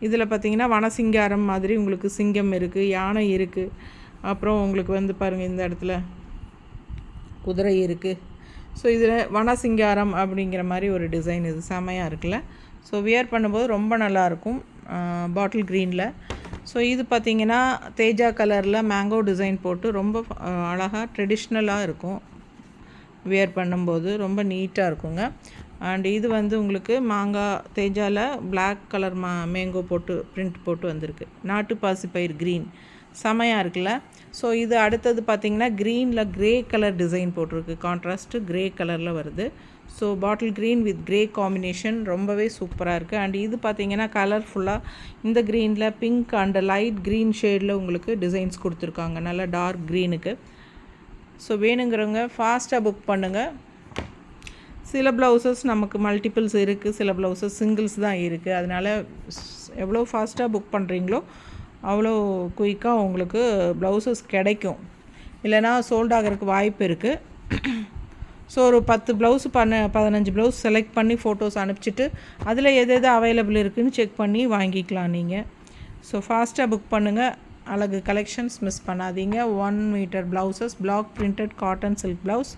இதில் பார்த்திங்கன்னா வனசிங்காரம் மாதிரி உங்களுக்கு சிங்கம் இருக்குது, யானை இருக்குது, அப்புறம் உங்களுக்கு வந்து பாருங்கள் இந்த இடத்துல குதிரை இருக்குது. ஸோ இதில் வனசிங்காரம் அப்படிங்கிற மாதிரி ஒரு டிசைன் இது செமையாக இருக்குல்ல. ஸோ வியர் பண்ணும்போது ரொம்ப நல்லாயிருக்கும். பாட்டில் க்ரீனில். ஸோ இது பார்த்திங்கன்னா தேஜா கலரில் மேங்கோ டிசைன் போட்டு ரொம்ப அழகாக ட்ரெடிஷ்னலாக இருக்கும். வியர் பண்ணும்போது ரொம்ப நீட்டாக இருக்குங்க. அண்ட் இது வந்து உங்களுக்கு மாங்காய் தேஜாவில் பிளாக் கலர் மேங்கோ போட்டு பிரிண்ட் போட்டு வந்திருக்கு. நாட்டு பாசிப்பயிர் க்ரீன் செமையாக இருக்குல்ல. ஸோ இது அடுத்தது பார்த்திங்கன்னா க்ரீனில் க்ரே கலர் டிசைன் போட்டிருக்கு. கான்ட்ராஸ்ட்டு க்ரே கலரில் வருது. So bottle green with grey combination ரொம்பவே சூப்பராக இருக்குது. அண்ட் இது பார்த்திங்கன்னா கலர்ஃபுல்லாக இந்த க்ரீனில் பிங்க் அண்ட் லைட் க்ரீன் ஷேடில் உங்களுக்கு டிசைன்ஸ் கொடுத்துருக்காங்க, நல்லா டார்க் க்ரீனுக்கு. ஸோ வேணுங்கிறவங்க ஃபாஸ்ட்டாக புக் பண்ணுங்கள். சில ப்ளவுசஸ் நமக்கு மல்டிபிள்ஸ் இருக்குது, சில ப்ளவுசஸ் சிங்கிள்ஸ் தான் இருக்குது. அதனால் எவ்வளோ ஃபாஸ்ட்டாக புக் பண்ணுறீங்களோ அவ்வளோ குயிக்காக உங்களுக்கு ப்ளவுசஸ் கிடைக்கும். இல்லைனா சோல்ட் ஆகிறதுக்கு வாய்ப்பு இருக்குது. ஸோ ஒரு 10 ப்ளவுஸ் 15 ப்ளவுஸ் செலக்ட் பண்ணி ஃபோட்டோஸ் அனுப்பிச்சிட்டு அதில் எது அவைலபிள் இருக்குதுன்னு செக் பண்ணி வாங்கிக்கலாம் நீங்கள். ஸோ ஃபாஸ்ட்டாக புக் பண்ணுங்கள். அழகு கலெக்ஷன்ஸ் மிஸ் பண்ணாதீங்க. 1 metre blouses block printed cotton silk blouse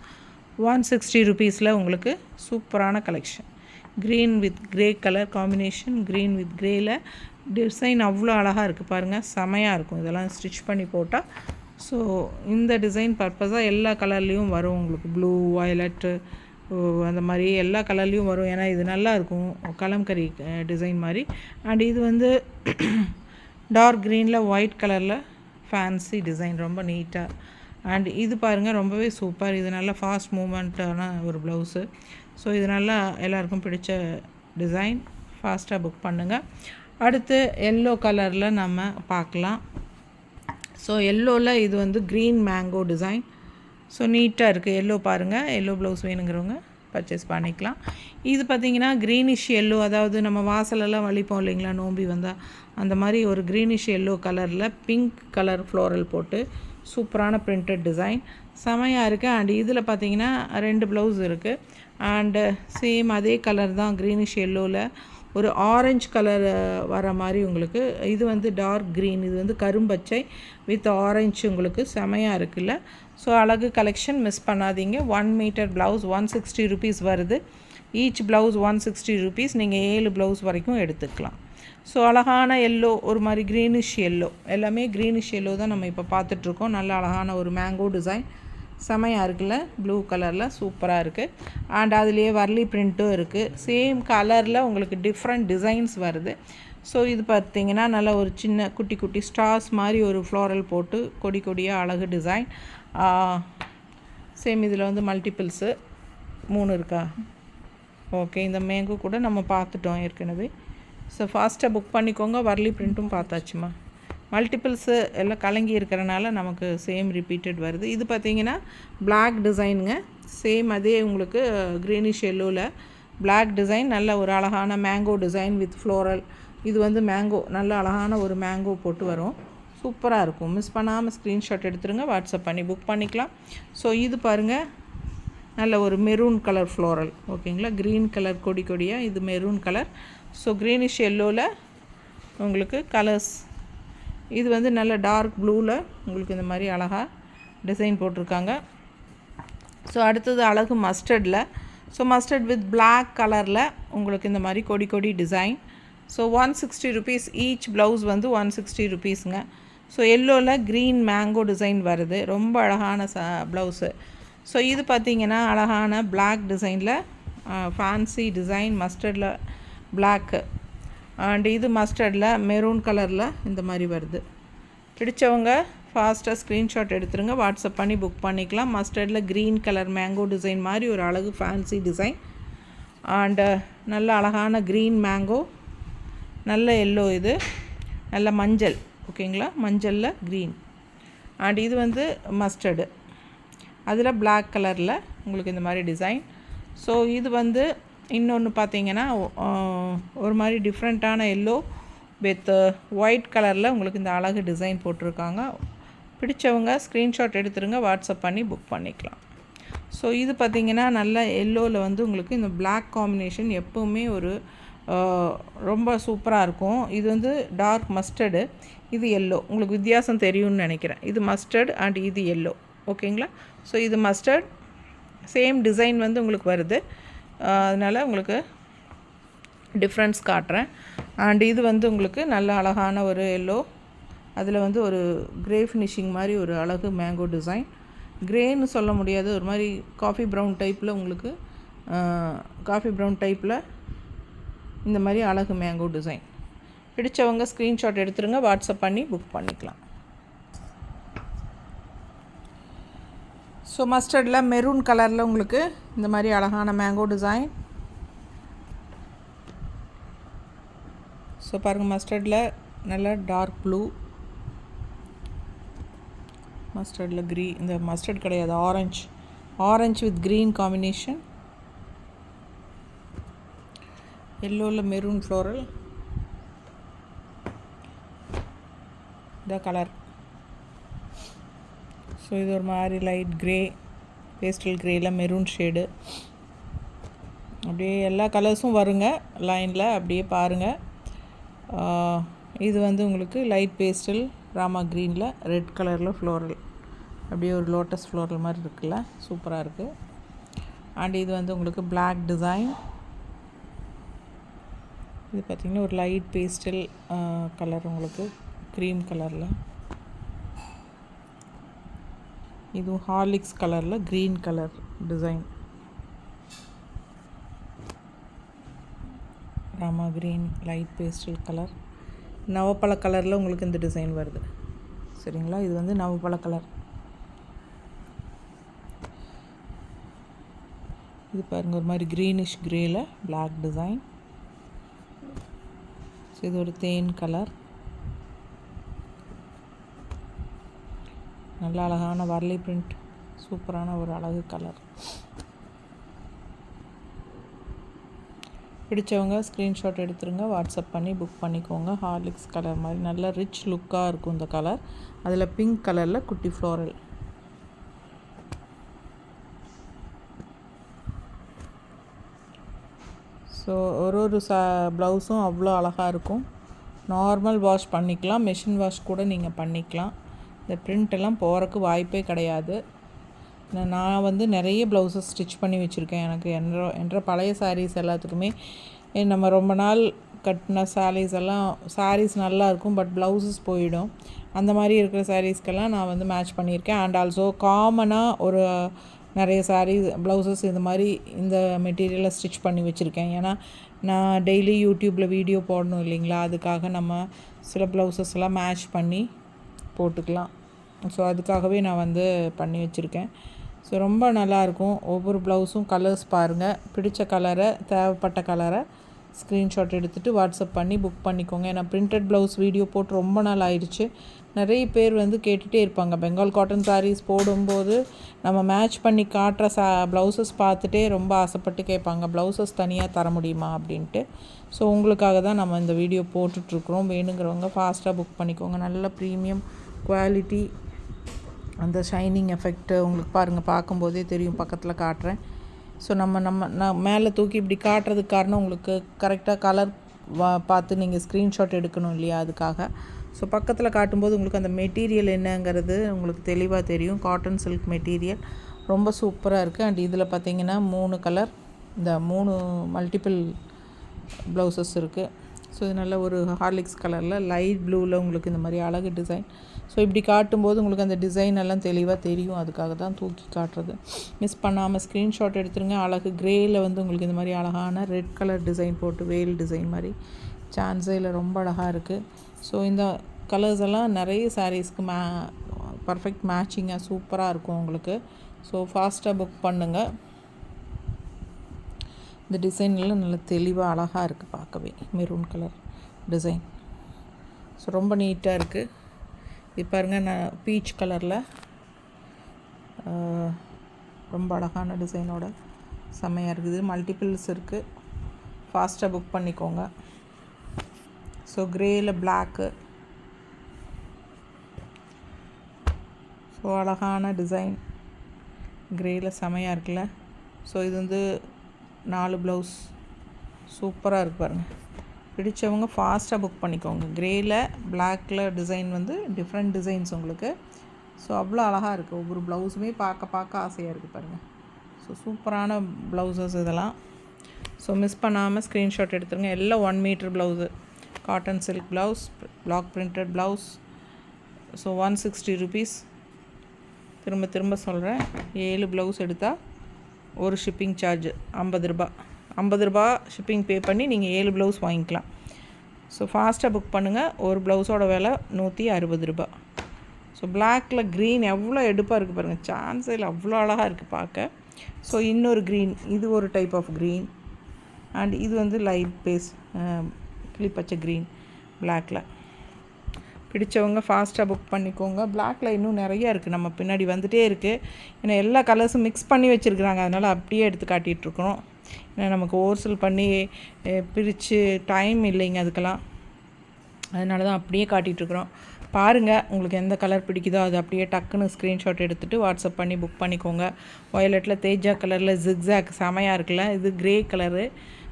160 ருபீஸில் உங்களுக்கு சூப்பரான collection. Green with grey colour combination, green with க்ரேயில் டிசைன் அவ்வளோ அழகாக இருக்குது பாருங்கள், செமையாக இருக்கும் இதெல்லாம் ஸ்டிச் பண்ணி போட்டால். ஸோ இந்த டிசைன் பர்பஸாக எல்லா கலர்லேயும் வரும் உங்களுக்கு. ப்ளூ, வயலட்டு, அந்த மாதிரி எல்லா கலர்லேயும் வரும். ஏன்னா இது நல்லாயிருக்கும் கலம்கரி டிசைன் மாதிரி. அண்ட் இது வந்து டார்க் க்ரீனில் ஒயிட் கலரில் ஃபேன்சி டிசைன் ரொம்ப நீட்டாக. அண்ட் இது பாருங்கள் ரொம்பவே சூப்பர். இது நல்லா ஃபாஸ்ட் மூமெண்ட்டான ஒரு ப்ளவுஸு. ஸோ இது நல்லா எல்லாருக்கும் பிடிச்ச டிசைன். ஃபாஸ்ட்டாக புக் பண்ணுங்கள். அடுத்து எல்லோ கலரில் நம்ம பார்க்கலாம். ஸோ எல்லோவில் இது வந்து க்ரீன் மேங்கோ டிசைன். ஸோ நீட்டாக இருக்குது. எல்லோ பாருங்கள். எல்லோ ப்ளவுஸ் வேணுங்கிறவங்க பர்ச்சேஸ் பண்ணிக்கலாம். இது பார்த்திங்கன்னா க்ரீனிஷ் எல்லோ, அதாவது நம்ம வாசலெல்லாம் வலிப்போம் இல்லைங்களா நோம்பி வந்தால், அந்த மாதிரி ஒரு க்ரீனிஷ் எல்லோ கலரில் பிங்க் கலர் ஃப்ளோரல் போட்டு சூப்பரான பிரிண்டட் டிசைன் செமையாக இருக்குது. அண்ட் இதில் பார்த்திங்கன்னா 2 ப்ளவுஸ் இருக்குது. அண்டு சேம் அதே கலர் தான் க்ரீனிஷ் எல்லோவில் ஒரு ஆரஞ்சு கலர் வர மாதிரி உங்களுக்கு. இது வந்து டார்க் க்ரீன், இது வந்து கரும்பச்சை வித் ஆரஞ்சு உங்களுக்கு செமையாக இருக்குல்ல. ஸோ அழகு கலெக்ஷன் மிஸ் பண்ணாதீங்க. 1 மீட்டர் ப்ளவுஸ் 160 ருபீஸ் வருது. Each blouse 160 rupees. நீங்கள் 7 ப்ளவுஸ் வரைக்கும் எடுத்துக்கலாம். ஸோ அழகான எல்லோ, ஒரு மாதிரி க்ரீனிஷ் எல்லோ, எல்லாமே க்ரீனிஷ் எல்லோ தான் நம்ம இப்போ பார்த்துட்ருக்கோம். நல்ல அழகான ஒரு மேங்கோ டிசைன் செமையாக இருக்குல்ல. ப்ளூ கலரில் சூப்பராக இருக்குது. அண்ட் அதுலேயே வர்லி பிரிண்ட்டும் இருக்குது. சேம் கலரில் உங்களுக்கு டிஃப்ரெண்ட் டிசைன்ஸ் வருது. ஸோ இது பார்த்திங்கன்னா நல்ல ஒரு சின்ன குட்டி குட்டி ஸ்டார்ஸ் மாதிரி ஒரு ஃப்ளோரல் போட்டு கொடி கொடியாக அழகு டிசைன். சேம் இதில் வந்து மல்டிபிள்ஸு 3 இருக்கா? ஓகே, இந்த மேங்கோ கூட நம்ம பார்த்துட்டோம் ஏற்கனவே. ஸோ ஃபாஸ்ட்டாக புக் பண்ணிக்கோங்க. வர்லி பிரிண்ட்டும் பார்த்தாச்சுமா. மல்டிபிள்ஸு எல்லாம் கலங்கி இருக்கிறனால நமக்கு சேம் ரிப்பீட்டட் வருது. இது பார்த்திங்கன்னா பிளாக் டிசைனுங்க. சேம் அதே உங்களுக்கு க்ரீனிஷ் எல்லோவில் பிளாக் டிசைன், நல்ல ஒரு அழகான மேங்கோ டிசைன் வித் ஃப்ளோரல். இது வந்து மேங்கோ, நல்ல அழகான ஒரு மேங்கோ போட்டு வரும். சூப்பராக இருக்கும். மிஸ் பண்ணாமல் ஸ்க்ரீன்ஷாட் எடுத்துருங்க, வாட்ஸ்அப் பண்ணி புக் பண்ணிக்கலாம். ஸோ இது பாருங்கள் நல்ல ஒரு மெரூன் கலர் ஃப்ளோரல். ஓகேங்களா, க்ரீன் கலர் கொடி கொடியாக, இது மெரூன் கலர். ஸோ க்ரீனிஷ் எல்லோவில் உங்களுக்கு கலர்ஸ். இது வந்து நல்ல டார்க் ப்ளூவில் உங்களுக்கு இந்த மாதிரி அழகாக டிசைன் போட்டிருக்காங்க. ஸோ அடுத்தது அழகு மஸ்டர்டில். ஸோ மஸ்டர்ட் வித் பிளாக் கலரில் உங்களுக்கு இந்த மாதிரி கொடி கொடி design. So 160 rupees. Each blouse வந்து 160 ருபீஸுங்க. ஸோ எல்லோவில் க்ரீன் மேங்கோ டிசைன் வருது. ரொம்ப அழகான ப்ளவுஸு. ஸோ இது பார்த்திங்கன்னா அழகான பிளாக் டிசைனில் ஃபேன்சி டிசைன், மஸ்டர்டில் பிளாக்கு. அண்ட் இது மஸ்டர்டில் மெரூன் கலரில் இந்த மாதிரி வருது. பிடிச்சவங்க ஃபாஸ்ட்டாக ஸ்க்ரீன்ஷாட் எடுத்துருங்க, வாட்ஸ்அப் பண்ணி புக் பண்ணிக்கலாம். மஸ்டர்டில் க்ரீன் கலர் மேங்கோ டிசைன் மாதிரி ஒரு அழகு ஃபேன்சி டிசைன். அண்டு நல்ல அழகான க்ரீன் மேங்கோ, நல்ல எல்லோ, இது நல்ல மஞ்சள். ஓகேங்களா, மஞ்சளில் க்ரீன். அண்ட் இது வந்து மஸ்டர்டு, அதில் பிளாக் கலரில் உங்களுக்கு இந்த மாதிரி டிசைன். ஸோ இது வந்து இன்னொன்று பார்த்தீங்கன்னா ஒரு மாதிரி டிஃப்ரெண்ட்டான எல்லோ வித் ஒயிட் கலரில் உங்களுக்கு இந்த அழகு டிசைன் போட்டிருக்காங்க. பிடிச்சவங்க ஸ்க்ரீன்ஷாட் எடுத்துருங்க, வாட்ஸ்அப் பண்ணி புக் பண்ணிக்கலாம். ஸோ இது பார்த்திங்கன்னா நல்ல எல்லோவில் வந்து உங்களுக்கு இந்த பிளாக் காம்பினேஷன் எப்போவுமே ஒரு ரொம்ப சூப்பராக இருக்கும். இது வந்து டார்க் மஸ்டர்டு, இது எல்லோ. உங்களுக்கு வித்தியாசம் தெரியும்னு நினைக்கிறேன். இது மஸ்டர்ட் அண்ட் இது எல்லோ. ஓகேங்களா, ஸோ இது மஸ்டர்ட், சேம் டிசைன் வந்து உங்களுக்கு வருது. அதனால் உங்களுக்கு டிஃப்ரென்ஸ் காட்டுறேன். அண்ட் இது வந்து உங்களுக்கு நல்ல அழகான ஒரு எல்லோ, அதில் வந்து ஒரு க்ரே ஃபினிஷிங் மாதிரி ஒரு அழகு மேங்கோ டிசைன். க்ரேன்னு சொல்ல முடியாது, ஒரு மாதிரி காஃபி ப்ரௌன் டைப்பில் உங்களுக்கு காஃபி ப்ரௌன் டைப்பில் இந்த மாதிரி அழகு மேங்கோ டிசைன். பிடிச்சவங்க ஸ்க்ரீன்ஷாட் எடுத்துருங்க, வாட்ஸ்அப் பண்ணி புக் பண்ணிக்கலாம். ஸோ மஸ்டர்டில் மெரூன் கலரில் உங்களுக்கு இந்த மாதிரி அழகான மேங்கோ டிசைன். ஸோ பாருங்கள், மஸ்டர்டில் நல்ல டார்க் ப்ளூ, மஸ்டர்டில் இந்த மஸ்டர்ட் கிடையாது, ஆரஞ்சு வித் க்ரீன் காம்பினேஷன். எல்லோவில் மெரூன் ஃப்ளோரல், இந்த கலர். ஸோ இது ஒரு மாதிரி லைட் க்ரே, பேஸ்டல் க்ரேயில் மெரூன் ஷேடு. அப்படியே எல்லா கலர்ஸும் வருங்க லைனில், அப்படியே பாருங்கள். இது வந்து உங்களுக்கு லைட் பேஸ்டல் ராமா க்ரீனில் ரெட் கலரில் ஃப்ளோரல், அப்படியே ஒரு லோட்டஸ் ஃப்ளோரல் மாதிரி இருக்குல்ல, சூப்பராக இருக்குது. அண்ட் இது வந்து உங்களுக்கு பிளாக் டிசைன். இது பார்த்திங்கன்னா ஒரு லைட் பேஸ்டல் கலர், உங்களுக்கு க்ரீம் கலரில். இதுவும் ஹார்லிக்ஸ் கலரில் க்ரீன் கலர் டிசைன், ராமா க்ரீன் லைட் பேஸ்டல் கலர். நவப்பழ கலரில் உங்களுக்கு இந்த டிசைன் வருது, சரிங்களா? இது வந்து நவப்பழ கலர். இது பாருங்கள், ஒரு மாதிரி க்ரீனிஷ் க்ரேயில் பிளாக் டிசைன். ஸோ இது ஒரு தேன் கலர், நல்ல அழகான வரலி பிரிண்ட், சூப்பரான ஒரு அழகு கலர். பிடிச்சவங்க ஸ்க்ரீன்ஷாட் எடுத்துருங்க, வாட்ஸ்அப் பண்ணி புக் பண்ணிக்கோங்க. ஹார்லிக்ஸ் கலர் மாதிரி நல்ல ரிச் லுக்காக இருக்கும் இந்த கலர். அதில் பிங்க் கலரில் குட்டி ஃப்ளோரல். ஸோ ஒரு ப்ளவுஸும் அவ்வளோ அழகாக இருக்கும். நார்மல் வாஷ் பண்ணிக்கலாம், மெஷின் வாஷ் கூட நீங்கள் பண்ணிக்கலாம். இந்த பிரிண்டெல்லாம் போகிறக்கு வாய்ப்பே கிடையாது. நான் வந்து நிறைய ப்ளவுஸஸ் ஸ்டிச் பண்ணி வச்சுருக்கேன். எனக்கு என்ற பழைய சாரீஸ் எல்லாத்துக்குமே நம்ம ரொம்ப நாள் கட்டின சாரீஸ் நல்லாயிருக்கும், பட் ப்ளவுஸஸ் போயிடும். அந்த மாதிரி இருக்கிற சாரீஸ்க்கெல்லாம் நான் வந்து மேட்ச் பண்ணியிருக்கேன். அண்ட் ஆல்சோ காமனாக ஒரு நிறைய ப்ளவுஸஸ் இந்த மாதிரி இந்த மெட்டீரியலை ஸ்டிச் பண்ணி வச்சுருக்கேன். ஏன்னா நான் டெய்லி யூடியூப்பில் வீடியோ போடணும் இல்லைங்களா, அதுக்காக நம்ம சில ப்ளவுஸஸ் எல்லாம் மேட்ச் பண்ணி போட்டுக்கலாம். ஸோ அதுக்காகவே நான் வந்து பண்ணி வச்சுருக்கேன். ஸோ ரொம்ப நல்லாயிருக்கும். ஒவ்வொரு ப்ளவுஸும் கலர்ஸ் பாருங்கள், பிடிச்ச கலரை, தேவைப்பட்ட கலரை ஸ்க்ரீன்ஷாட் எடுத்துகிட்டு வாட்ஸ்அப் பண்ணி புக் பண்ணிக்கோங்க. ஏன்னா பிரிண்டட் ப்ளவுஸ் வீடியோ போட்டு ரொம்ப நாள் ஆயிடுச்சு. நிறைய பேர் வந்து கேட்டுகிட்டே இருப்பாங்க, பெங்கால் காட்டன் சாரீஸ் போடும்போது நம்ம மேட்ச் பண்ணி காட்டுற ப்ளவுஸஸ் பார்த்துட்டே ரொம்ப ஆசைப்பட்டு கேட்பாங்க, ப்ளவுஸஸ் தனியாக தர முடியுமா அப்படின்ட்டு. ஸோ உங்களுக்காக தான் நம்ம இந்த வீடியோ போட்டுட்ருக்குறோம். வேணுங்கிறவங்க ஃபாஸ்ட்டாக புக் பண்ணிக்கோங்க. நல்ல ப்ரீமியம் குவாலிட்டி, அந்த ஷைனிங் எஃபெக்ட்டு உங்களுக்கு பாருங்கள், பார்க்கும்போதே தெரியும். பக்கத்தில் காட்டுறேன். ஸோ நான் மேலே தூக்கி இப்படி காட்டுறதுக்கு காரணம் உங்களுக்கு கரெக்டாக கலர் பார்த்து நீங்கள் ஸ்க்ரீன்ஷாட் எடுக்கணும் இல்லையா, அதுக்காக. ஸோ பக்கத்தில் காட்டும்போது உங்களுக்கு அந்த மெட்டீரியல் என்னங்கிறது உங்களுக்கு தெளிவாக தெரியும். காட்டன் சில்க் மெட்டீரியல் ரொம்ப சூப்பராக இருக்குது. அண்ட் இதில் பார்த்திங்கன்னா 3 கலர், இந்த 3 மல்டிபிள் ப்ளவுசஸ் இருக்குது. ஸோ இது நல்ல ஒரு ஹார்லிக்ஸ் கலரில் லைட் ப்ளூவில் உங்களுக்கு இந்த மாதிரி அழகு டிசைன். ஸோ இப்படி காட்டும்போது உங்களுக்கு அந்த டிசைன் எல்லாம் தெளிவாக தெரியும், அதுக்காக தான் தூக்கி காட்டுறது. மிஸ் பண்ணாமல் ஸ்க்ரீன்ஷாட் எடுத்துருங்க. அழகு க்ரேயில் வந்து உங்களுக்கு இந்த மாதிரி அழகான ரெட் கலர் டிசைன் போட்டு வேல் டிசைன் மாதிரி சான்ஸையில் ரொம்ப அழகாக இருக்குது. ஸோ இந்த கலர்ஸ் எல்லாம் நிறைய சாரீஸ்க்கு பர்ஃபெக்ட் மேட்சிங்காக சூப்பராக இருக்கும் உங்களுக்கு. ஸோ ஃபாஸ்ட்டாக புக் பண்ணுங்கள். இந்த டிசைன்லாம் நல்ல தெளிவாக அழகாக இருக்குது பார்க்கவே, மெரூன் கலர் டிசைன். ஸோ ரொம்ப நீட்டாக இருக்குது. இப்போ பாருங்கள், நான் பீச் கலரில் ரொம்ப அழகான டிசைனோட செம்மையாக இருக்குது. மல்டிபிள்ஸ் இருக்குது, ஃபாஸ்ட்டாக புக் பண்ணிக்கோங்க. ஸோ க்ரேயில் பிளாக்கு, ஸோ அழகான டிசைன் க்ரேயில் செம்மையாக இருக்குல்ல. ஸோ இது வந்து 4 ப்ளவுஸ் சூப்பராக இருக்குது பாருங்கள். பிடிச்சவங்க ஃபாஸ்ட்டாக புக் பண்ணிக்கோங்க. க்ரேயில் பிளாக்கில் டிசைன் வந்து டிஃப்ரெண்ட் டிசைன்ஸ் உங்களுக்கு. ஸோ அவ்வளோ அழகாக இருக்குது. ஒவ்வொரு ப்ளவுஸுமே பார்க்க ஆசையாக இருக்குது பாருங்கள். ஸோ ஸோ சூப்பரான ப்ளவுசஸ் இதெல்லாம். ஸோ மிஸ் பண்ணாமல் ஸ்க்ரீன்ஷாட் எடுத்துருங்க. எல்லாம் 1 metre blouse, cotton silk blouse, block printed blouse. So 160 rupees. திரும்ப சொல்கிறேன், 7 ப்ளவுஸ் எடுத்தால் ஒரு ஷிப்பிங் சார்ஜ் 50 ரூபா. 50 ரூபா ஷிப்பிங் பே பண்ணி நீங்கள் 7 ப்ளவுஸ் வாங்கிக்கலாம். ஸோ ஃபாஸ்ட்டாக புக் பண்ணுங்கள். ஒரு ப்ளவுஸோட விலை 160 ரூபா. ஸோ பிளாக்கில் க்ரீன் எவ்வளோ எடுப்பாக இருக்குது பாருங்கள், சான்ஸே இல்லை, அவ்வளோ அழகாக இருக்குது பார்க்க. ஸோ இன்னொரு க்ரீன், இது ஒரு டைப் ஆஃப் க்ரீன். அண்ட் இது வந்து லைட் பேஸ் கிளிப்பச்சை க்ரீன் பிளாக்கில். பிடிச்சவங்க ஃபாஸ்ட்டாக புக் பண்ணிக்கோங்க. பிளாக்கில் இன்னும் நிறையா இருக்குது, நம்ம பின்னாடி வந்துகிட்டே இருக்குது. ஏன்னா எல்லா கலர்ஸும் மிக்ஸ் பண்ணி வச்சுருக்குறாங்க, அதனால் அப்படியே எடுத்து காட்டிகிட்ருக்குறோம். ஏன்னா நமக்கு ஹோல்சேல் பண்ணி பிரித்து டைம் இல்லைங்க அதுக்கெல்லாம், அதனால தான் அப்படியே காட்டிகிட்ருக்குறோம். பாருங்கள், உங்களுக்கு எந்த கலர் பிடிக்குதோ அது அப்படியே டக்குன்னு ஸ்க்ரீன்ஷாட் எடுத்துகிட்டு வாட்ஸ்அப் பண்ணி புக் பண்ணிக்கோங்க. வயலட்டில் தேஜா கலரில் ஜிக்ஸாக் செமையாக இருக்குல்ல, இது க்ரே கலரு.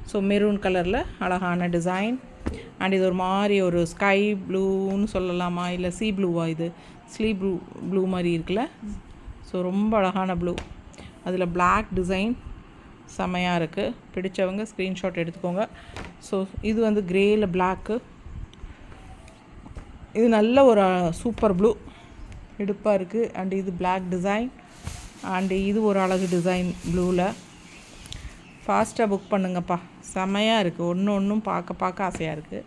ஸோ மெரூன் கலரில் அழகான டிசைன். அண்ட் இது ஒரு மாதிரி ஒரு ஸ்கை ப்ளூன்னு சொல்லலாமா, இல்லை சீ ப்ளூவா, இது ப்ளூ மாதிரி இருக்குல்ல. ஸோ ரொம்ப அழகான ப்ளூ, அதில் பிளாக் டிசைன் செமையாக இருக்குது. பிடிச்சவங்க ஸ்க்ரீன்ஷாட் எடுத்துக்கோங்க. ஸோ இது வந்து க்ரேயில் பிளாக்கு, இது நல்ல ஒரு சூப்பர் ப்ளூ எடுப்பாக இருக்குது. அண்ட் இது பிளாக் டிசைன். அண்டு இது ஒரு அழகு டிசைன் ப்ளூவில். ஃபாஸ்ட்டாக புக் பண்ணுங்கப்பா, செமையாக இருக்குது. ஒன்றும் பார்க்க ஆசையாக இருக்குது.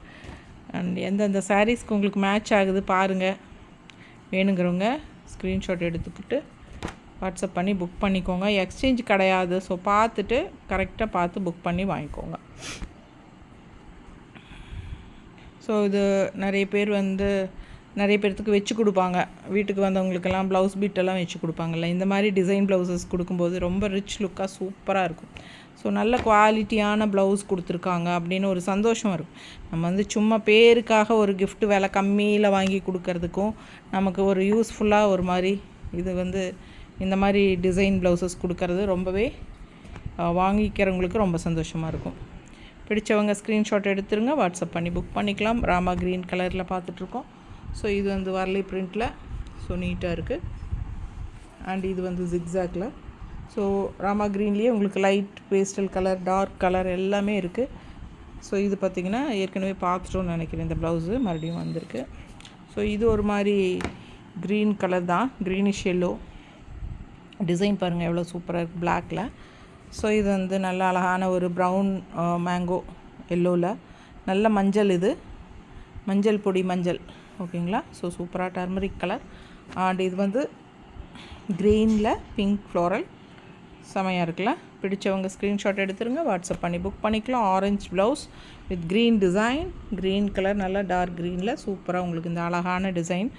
அண்ட் எந்தெந்த சாரீஸ்க்கு உங்களுக்கு மேட்ச் ஆகுது பாருங்கள். வேணுங்கிறவங்க ஸ்க்ரீன்ஷாட் எடுத்துக்கிட்டு வாட்ஸ்அப் பண்ணி புக் பண்ணிக்கோங்க. எக்ஸ்சேஞ்ச் கிடையாது. ஸோ பார்த்துட்டு கரெக்டாக பார்த்து புக் பண்ணி வாங்கிக்கோங்க. ஸோ இது நிறைய பேர்த்துக்கு வச்சு கொடுப்பாங்க. வீட்டுக்கு வந்தவங்களுக்கெல்லாம் ப்ளவுஸ் பிட்டெல்லாம் வச்சு கொடுப்பாங்கல்ல, இந்த மாதிரி டிசைன் ப்ளவுசஸ் கொடுக்கும்போது ரொம்ப ரிச் லுக்காக சூப்பராக இருக்கும். ஸோ நல்ல குவாலிட்டியான ப்ளவுஸ் கொடுத்துருக்காங்க அப்படின்னு ஒரு சந்தோஷம் இருக்கும். நம்ம வந்து சும்மா பேருக்காக ஒரு gift விலை கம்மியில் வாங்கி கொடுக்கறதுக்கும் நமக்கு ஒரு யூஸ்ஃபுல்லாக ஒரு மாதிரி இது வந்து இந்த மாதிரி டிசைன் ப்ளவுசஸ் கொடுக்கறது ரொம்பவே வாங்கிக்கிறவங்களுக்கு ரொம்ப சந்தோஷமாக இருக்கும். பிடிச்சவங்க ஸ்க்ரீன்ஷாட் எடுத்துருங்க, வாட்ஸ்அப் பண்ணி புக் பண்ணிக்கலாம். ராமா க்ரீன் கலரில் பார்த்துட்ருக்கோம். ஸோ இது வந்து வரலி பிரிண்டில், ஸோ நீட்டாக இருக்குது. அண்ட் இது வந்து ஜிக்ஸாக்ல. ஸோ ராமா க்ரீன்லேயே உங்களுக்கு light pastel colour, dark colour எல்லாமே இருக்குது. ஸோ இது பார்த்திங்கன்னா ஏற்கனவே பார்த்துட்டோன்னு நினைக்கிறேன், இந்த ப்ளவுஸு மறுபடியும் வந்திருக்கு. ஸோ இது ஒரு மாதிரி க்ரீன் கலர் தான், க்ரீனிஷ் எல்லோ டிசைன் பாருங்கள் எவ்வளோ சூப்பராக இருக்குது பிளாக்கில். ஸோ இது வந்து நல்ல அழகான ஒரு ப்ரௌன் மேங்கோ எல்லோவில், நல்ல மஞ்சள், இது மஞ்சள் பொடி மஞ்சள், ஓகேங்களா. ஸோ சூப்பராக டர்மரிக் கலர். அண்ட் இது வந்து க்ரீனில் பிங்க் ஃப்ளோரல், செமையாக இருக்குல்ல. பிடிச்சவங்க ஸ்க்ரீன்ஷாட் எடுத்துருங்க, வாட்ஸ்அப் பண்ணி புக் பண்ணிக்கலாம். Orange blouse with green design, green colour, நல்லா டார்க் க்ரீனில் சூப்பராக உங்களுக்கு இந்த அழகான டிசைன்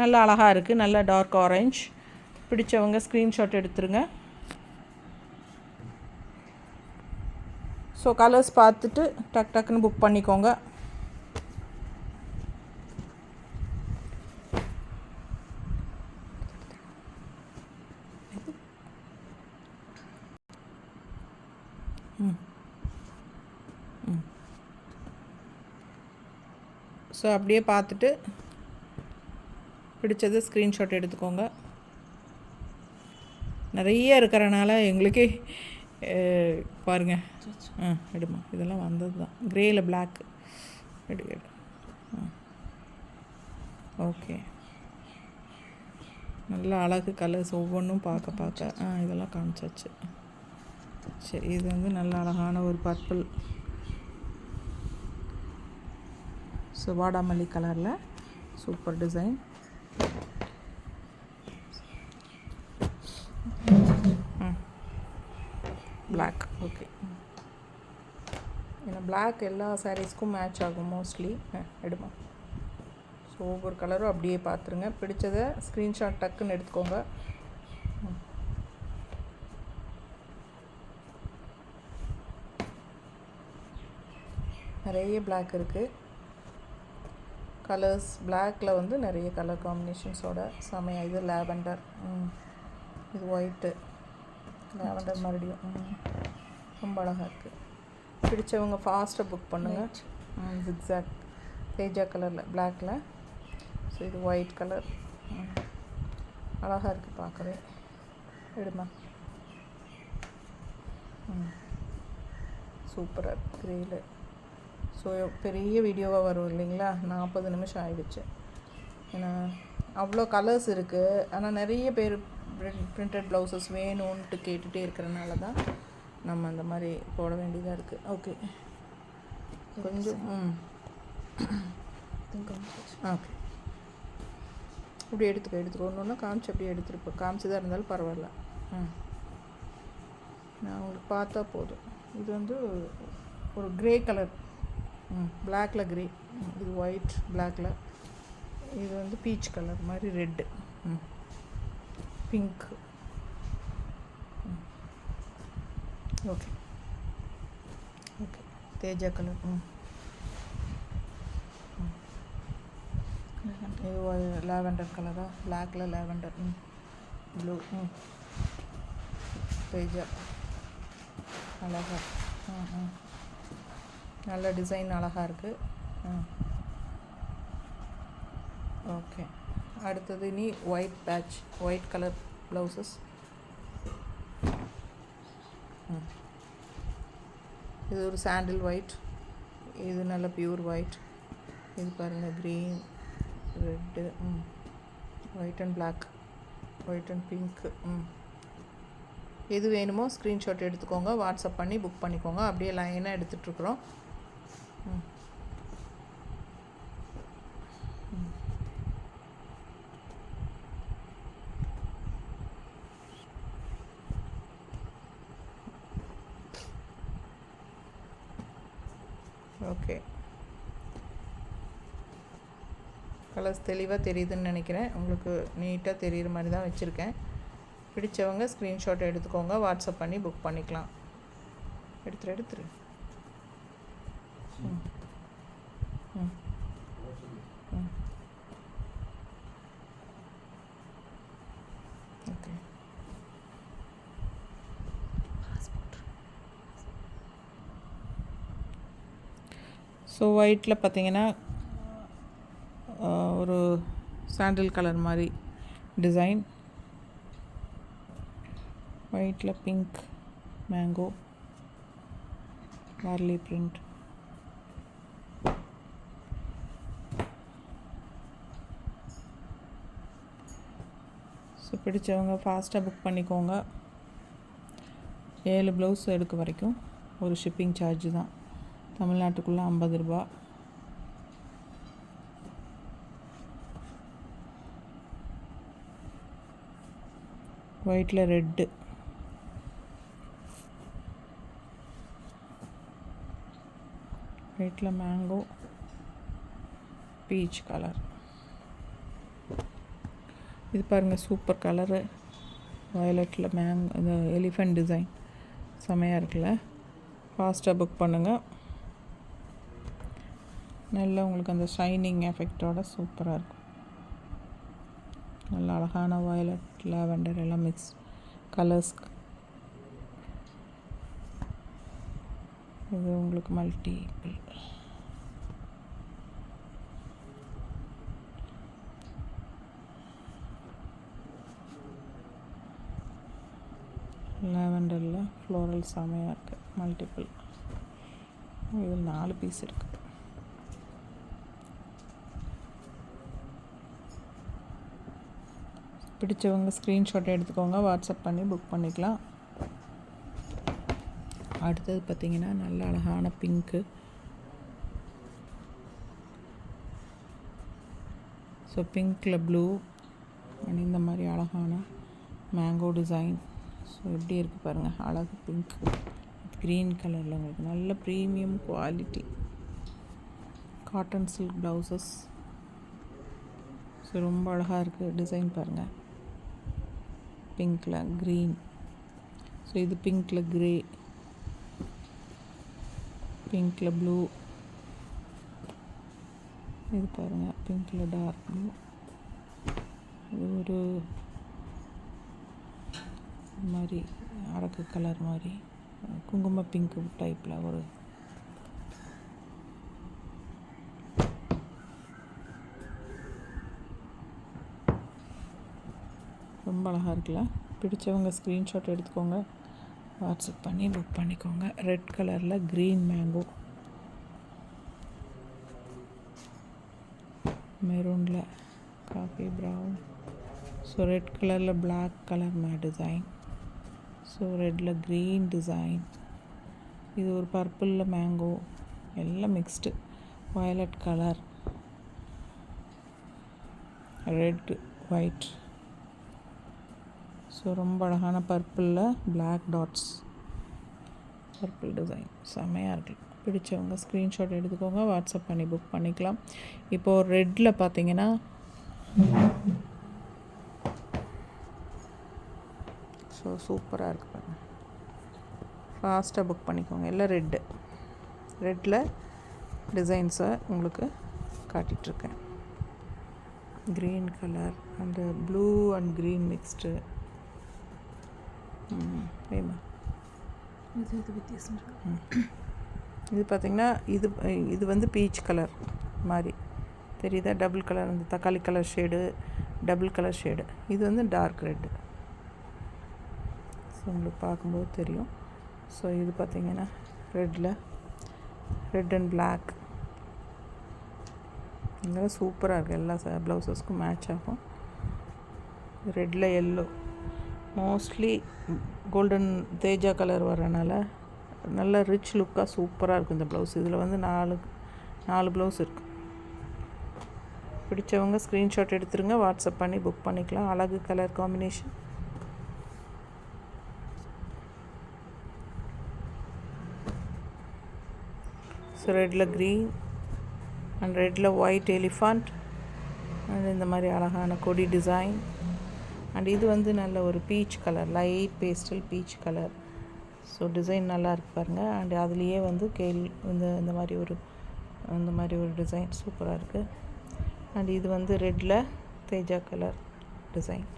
நல்லா அழகாக இருக்குது, நல்லா டார்க் ஆரஞ்ச். பிடிச்சவங்க ஸ்க்ரீன்ஷாட் எடுத்துருங்க. ஸோ கலர்ஸ் பார்த்துட்டு டக்குன்னு புக் பண்ணிக்கோங்க. ஸோ அப்படியே பார்த்துட்டு பிடிச்சது ஸ்க்ரீன்ஷாட் எடுத்துக்கோங்க. நிறைய இருக்கிறனால எங்களுக்கே பாருங்கள். எடுமா, இதெல்லாம் வந்தது தான், க்ரேயில் பிளாக் எடு. ஓகே, நல்லா அழகு கலர்ஸ் ஒவ்வொன்றும் பார்க்க இதெல்லாம் காமிச்சாச்சு. சரி, இது வந்து நல்ல அழகான ஒரு பர்பிள், ஸோ வாடாமல்லி கலரில் சூப்பர் டிசைன். Black, okay. ஏன்னா பிளாக் எல்லா சாரீஸ்க்கும் மேட்ச் ஆகும் மோஸ்ட்லி. எடுமா. ஸோ ஒவ்வொரு கலரும் அப்படியே பார்த்துருங்க. பிடிச்சதை ஸ்க்ரீன்ஷாட் டக்குன்னு எடுத்துக்கோங்க. நிறைய பிளாக் இருக்குது கலர்ஸ். பிளாக்கில் வந்து நிறைய கலர் காம்பினேஷன்ஸோட செமையாக. இது லாவெண்டர், இது ஒயிட்டு, லாவெண்டர் மறுபடியும் ரொம்ப அழகாக இருக்குது. பிடிச்சவங்க ஃபாஸ்ட்டாக புக் பண்ணுங்கள். ஜிக்ஸாக் தேஜா கலரில் பிளாக்கில். ஸோ இது ஒயிட் கலர், அழகாக இருக்குது பார்க்கவே. எடுமா. சூப்பராக இருக்குது கிரேயில். ஸோ பெரிய வீடியோவாக வரும் இல்லைங்களா, 40 நிமிஷம் ஆகிடுச்சு. ஏன்னா அவ்வளோ கலர்ஸ் இருக்குது. ஆனால் நிறைய பேர் பிரிண்டட் ப்ளவுசஸ் வேணும்ன்ட்டு கேட்டுகிட்டே இருக்கிறனால தான் நம்ம அந்த மாதிரி போட வேண்டியதாக இருக்குது. ஓகே கொஞ்சம் ஓகே இப்படி எடுத்துக்கோ ஒன்று ஒன்று காமிச்சு அப்படியே எடுத்துருப்போம். காமிச்சதாக இருந்தாலும் பரவாயில்ல. நான் உங்களுக்கு பார்த்தா போதும். இது வந்து ஒரு க்ரே கலர், பிளாக்கில் க்ரே, இது ஒயிட் பிளாக்கில், இது வந்து பீச் கலர் மாதிரி red, pink. Okay okay Teja colour, இது லாவெண்டர் கலரா, பிளாக்கில் லாவெண்டர், ப்ளூ, தேஜா அழகா, நல்ல டிசைன் அழகாக இருக்குது. ஓகே அடுத்தது நீ white batch, white colour blouses. இது ஒரு சாண்டில் ஒயிட், இது நல்ல பியூர் ஒயிட். இது பாருங்கள் green, red, white and black, white and pink. எது வேணுமோ ஸ்க்ரீன்ஷாட் எடுத்துக்கோங்க, வாட்ஸ்அப் பண்ணி புக் பண்ணிக்கோங்க. அப்படியே லைனாக எடுத்துகிட்ருக்குறோம். ஓகே கலர்ஸ் தெளிவாக தெரியுதுன்னு நினைக்கிறேன். உங்களுக்கு நீட்டாக தெரிகிற மாதிரி தான் வச்சுருக்கேன். பிடிச்சவங்க ஸ்க்ரீன்ஷாட் எடுத்துக்கோங்க, வாட்ஸ்அப் பண்ணி புக் பண்ணிக்கலாம். எடுத்துரு. ஓகே ஸோ ஒயிட்டில் பார்த்தீங்கன்னா ஒரு சாண்டில் கலர் மாதிரி டிசைன், ஒயிட்டில் pink, mango, Warli print. So பிடிச்சவங்க ஃபாஸ்ட்டாக புக் பண்ணிக்கோங்க. 7 ப்ளவுஸ் எடுக்க வரைக்கும் ஒரு ஷிப்பிங் சார்ஜ் தான். தமிழ்நாட்டுக்குள்ளே 50 ரூபா. ஒயிட்டில் ரெட்டு, ஒயிட்டில் மேங்கோ, பீச் கலர். இது பாருங்கள் சூப்பர் கலரு, வயலட்டில் இந்த எலிஃபண்ட் டிசைன் செமையாக இருக்குல்ல. ஃபாஸ்ட்டாக புக் பண்ணுங்கள். நல்லா உங்களுக்கு அந்த ஷைனிங் எஃபெக்டோட சூப்பராக இருக்கும். நல்ல அழகான வயலட், லாவெண்டர் எல்லாம் மிக்ஸ் கலர்ஸ். இது உங்களுக்கு மல்டிபிள். லாவெண்டரில் ஃப்ளோரல் செமையாக இருக்குது, மல்டிபிள். இதில் 4 பீஸ் இருக்குது. பிடிச்சவங்க ஸ்க்ரீன்ஷாட் எடுத்துக்கோங்க, வாட்ஸ்அப் பண்ணி புக் பண்ணிக்கலாம். அடுத்தது பார்த்திங்கன்னா நல்ல அழகான பிங்க்கு. ஸோ பிங்க்கில் ப்ளூ அண்ட் இந்த மாதிரி அழகான மேங்கோ டிசைன். ஸோ எப்படி இருக்குது பாருங்கள், அழகு பிங்க் க்ரீன் கலரில் உங்களுக்கு நல்ல premium quality cotton silk blouses. So ரொம்ப அழகாக இருக்குது டிசைன் பாருங்கள். பிங்க்கில் க்ரீன், ஸோ இது பிங்க்கில் க்ரே, பிங்க்கில் ப்ளூ, இது பாருங்கள் பிங்க்கில் டார்க் ப்ளூ, இது ஒரு மாதிரி அரக்கு கலர் மாதிரி குங்கும பிங்க் டைப்பில் ஒரு ரொம்ப அழகாக இருக்குல்ல. பிடிச்சவங்க ஸ்க்ரீன்ஷாட் எடுத்துக்கோங்க, வாட்ஸ்அப் பண்ணி புக் பண்ணிக்கோங்க. ரெட் கலரில் க்ரீன் மேங்கோ, மெரூனில் காஃபி ப்ரௌன், ஸோ ரெட் கலரில் பிளாக் கலர் டிசைன், ஸோ ரெட்டில் க்ரீன் டிசைன், இது ஒரு பர்பிளில் மேங்கோ, எல்லாம் mixed, violet colour, red white, so ரொம்ப அழகான பர்பிளில் பிளாக் டாட்ஸ், பர்பிள் டிசைன் செம்மையாக இருக்குது. பிடிச்சவங்க ஸ்க்ரீன்ஷாட் எடுத்துக்கோங்க, வாட்ஸ்அப் பண்ணி புக் பண்ணிக்கலாம். இப்போது ரெட்டில் பார்த்தீங்கன்னா ஸோ சூப்பராக இருக்குது பாருங்கள். ஃபாஸ்ட்டாக புக் பண்ணிக்கோங்க. எல்லாம் ரெட்டில் டிசைன்ஸை உங்களுக்கு காட்டிகிட்ருக்கேன். Green colour and blue and green mixed. வேமா இது வித்தியாசம். இது பார்த்திங்கன்னா இது வந்து பீச் கலர் மாதிரி தெரியுதா? டபுள் கலர், அந்த தக்காளி colour shade, double colour shade. இது வந்து டார்க் ரெட்டு. ஸோ உங்களுக்கு பார்க்கும்போது தெரியும். ஸோ இது பார்த்திங்கன்னா ரெட் அண்ட் பிளாக், இதெல்லாம் சூப்பராக இருக்குது. எல்லா ப்ளவுஸஸ்க்கும் மேட்ச் ஆகும். ரெட்டில் எல்லோ, மோஸ்ட்லி கோல்டன் தேஜா கலர் வரனால நல்ல ரிச் லுக்காக சூப்பராக இருக்கும் இந்த ப்ளவுஸ். இதில் வந்து நாலு ப்ளவுஸ் இருக்குது. பிடிச்சவங்க ஸ்க்ரீன்ஷாட் எடுத்துருங்க, வாட்ஸ்அப் பண்ணி புக் பண்ணிக்கலாம். அழகு கலர் காம்பினேஷன். ஸோ ரெட்டில் க்ரீன் அண்ட் ரெட்டில் ஒயிட் எலிஃபண்ட் அண்ட் இந்த மாதிரி அழகான கொடி டிசைன். அண்ட் இது வந்து நல்ல ஒரு peach colour, light pastel peach colour. So design நல்லா இருக்கு பாருங்கள். அண்ட் அதுலேயே வந்து இந்த மாதிரி ஒரு டிசைன் சூப்பராக இருக்குது. அண்ட் இது வந்து ரெட்டில் தேஜா கலர் டிசைன்.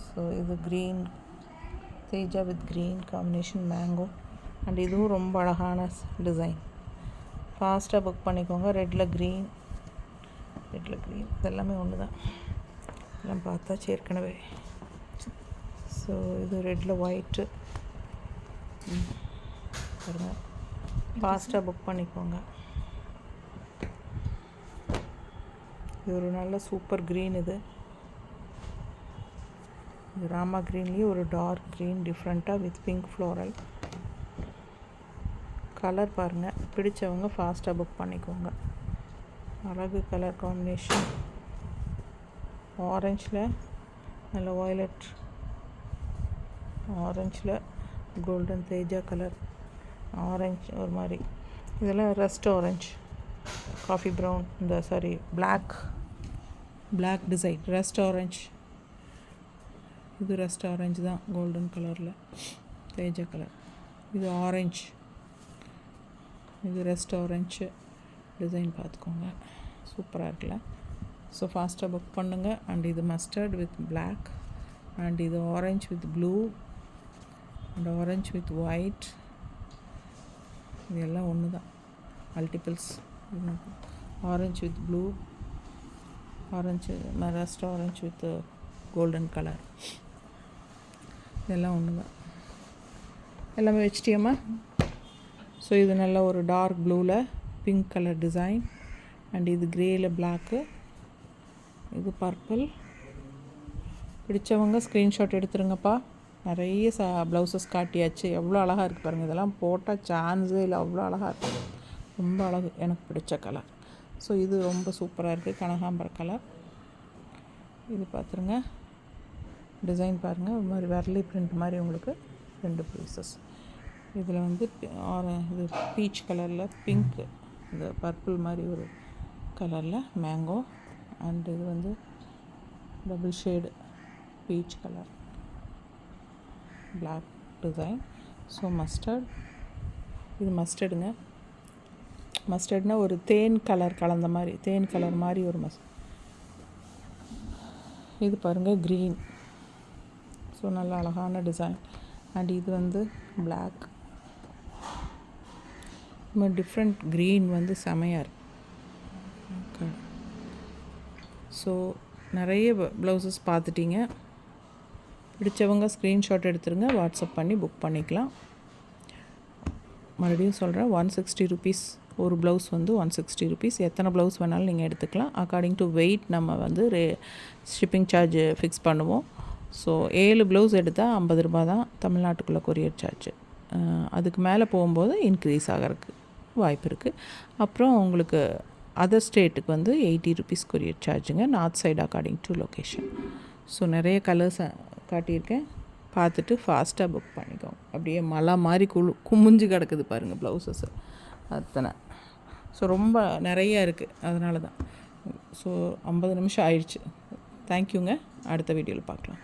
ஸோ இது green, Teja with green combination mango. And இதுவும் ரொம்ப அழகான டிசைன். ஃபாஸ்ட்டாக புக் பண்ணிக்கோங்க. ரெட்டில் க்ரீன் இதெல்லாமே ஒன்று தான், எல்லாம் பார்த்தாச்சு ஏற்கனவே. ஸோ இது ரெட்டில் ஒயிட்டு பாருங்கள். ஃபாஸ்ட்டாக புக் பண்ணிக்கோங்க. இது ஒரு நல்ல சூப்பர் க்ரீன். இது ராமா க்ரீன்லேயும் ஒரு டார்க் க்ரீன் டிஃப்ரெண்ட்டாக வித் பிங்க் ஃப்ளோரல் கலர் பாருங்கள். பிடிச்சவங்க ஃபாஸ்ட்டாக புக் பண்ணிக்கோங்க. அழகு கலர் காம்பினேஷன். ஆரஞ்சில் நல்ல வயலட், ஆரஞ்சில் கோல்டன் தேஜா கலர், ஆரஞ்சு ஒரு மாதிரி, இதெல்லாம் rust orange, coffee brown, black design rust orange. இது ரஸ்ட் ஆரஞ்சு தான், கோல்டன் கலரில் தேஜா கலர். இது ஆரஞ்சு, இது ரெஸ்ட் ஆரஞ்சு டிசைன் பார்த்துக்கோங்க, சூப்பராக இருக்குல்ல. ஸோ ஃபாஸ்ட்டாக புக் பண்ணுங்கள். அண்ட் இது மஸ்டர்ட் வித் பிளாக், அண்ட் இது orange with blue, and orange with white. இது எல்லாம் ஒன்று தான், multiples. Orange with blue, orange rust orange with golden colour, இதெல்லாம் ஒன்று தான். எல்லாமே வச்சிட்டியம்மா? ஸோ இது நல்ல ஒரு டார்க் ப்ளூவில் பிங்க் கலர் டிசைன். அண்ட் இது க்ரேயில் பிளாக்கு, இது பர்பிள். பிடிச்சவங்க ஸ்க்ரீன்ஷாட் எடுத்துருங்கப்பா. நிறைய ப்ளவுசஸ் காட்டியாச்சு. எவ்வளோ அழகாக இருக்குது பாருங்கள். இதெல்லாம் போட்டால் சான்ஸே இல்லை, அவ்வளோ அழகாக இருக்குது. ரொம்ப அழகு, எனக்கு பிடிச்ச கலர். ஸோ இது ரொம்ப சூப்பராக இருக்குது, கனகாம்பர கலர். இது பார்த்துருங்க, டிசைன் பாருங்கள். ஒரு மாதிரி வெர்லி பிரிண்ட் மாதிரி உங்களுக்கு 2 பீசஸ். இதில் வந்து இது பீச் கலரில் பிங்க், இந்த பர்பிள் மாதிரி ஒரு கலரில் மேங்கோ. அண்ட் இது வந்து double shade peach colour, black design. So mustard, இது மஸ்டர்டுங்க. மஸ்டர்ட்னா ஒரு தேன் கலர் கலந்த மாதிரி, தேன் கலர் மாதிரி ஒரு இது பாருங்கள் க்ரீன். ஸோ நல்ல அழகான டிசைன். அண்ட் இது வந்து பிளாக், டிஃப்ரெண்ட் க்ரீன் வந்து செமையாக இருக்கு. ஸோ நிறைய ப்ளவுசஸ் பார்த்துட்டிங்க. பிடிச்சவங்க ஸ்க்ரீன்ஷாட் எடுத்துருங்க, வாட்ஸ்அப் பண்ணி புக் பண்ணிக்கலாம். மறுபடியும் சொல்கிறேன், 160 ருபீஸ் ஒரு ப்ளவுஸ் வந்து 160 ருபீஸ். எத்தனை ப்ளவுஸ் வேணாலும் நீங்கள் எடுத்துக்கலாம். அக்கார்டிங் டு வெயிட் நம்ம வந்து ஷிப்பிங் சார்ஜ் ஃபிக்ஸ் பண்ணுவோம். ஸோ 7 ப்ளவுஸ் எடுத்தால் 50 ரூபா தான் தமிழ்நாட்டுக்குள்ளே கொரியர் சார்ஜ். அதுக்கு மேலே போகும்போது இன்க்ரீஸ் ஆகிறதுக்கு வாய்ப்பு இருக்குது. அப்புறம் உங்களுக்கு அதர் ஸ்டேட்டுக்கு வந்து 80 ருபீஸ் கொரியர் சார்ஜுங்க, north side according to location. So நிறைய கலர்ஸ் காட்டியிருக்கேன், பார்த்துட்டு ஃபாஸ்ட்டாக புக் பண்ணிக்கோங்க. அப்படியே மலை மாதிரி குமிஞ்சு கிடக்குது பாருங்கள் ப்ளவுசஸ் அத்தனை. ஸோ ரொம்ப நிறைய இருக்குது, அதனால தான். ஸோ 50 நிமிஷம் ஆயிடுச்சு. தேங்க்யூங்க. அடுத்த வீடியோவில் பார்க்கலாம்.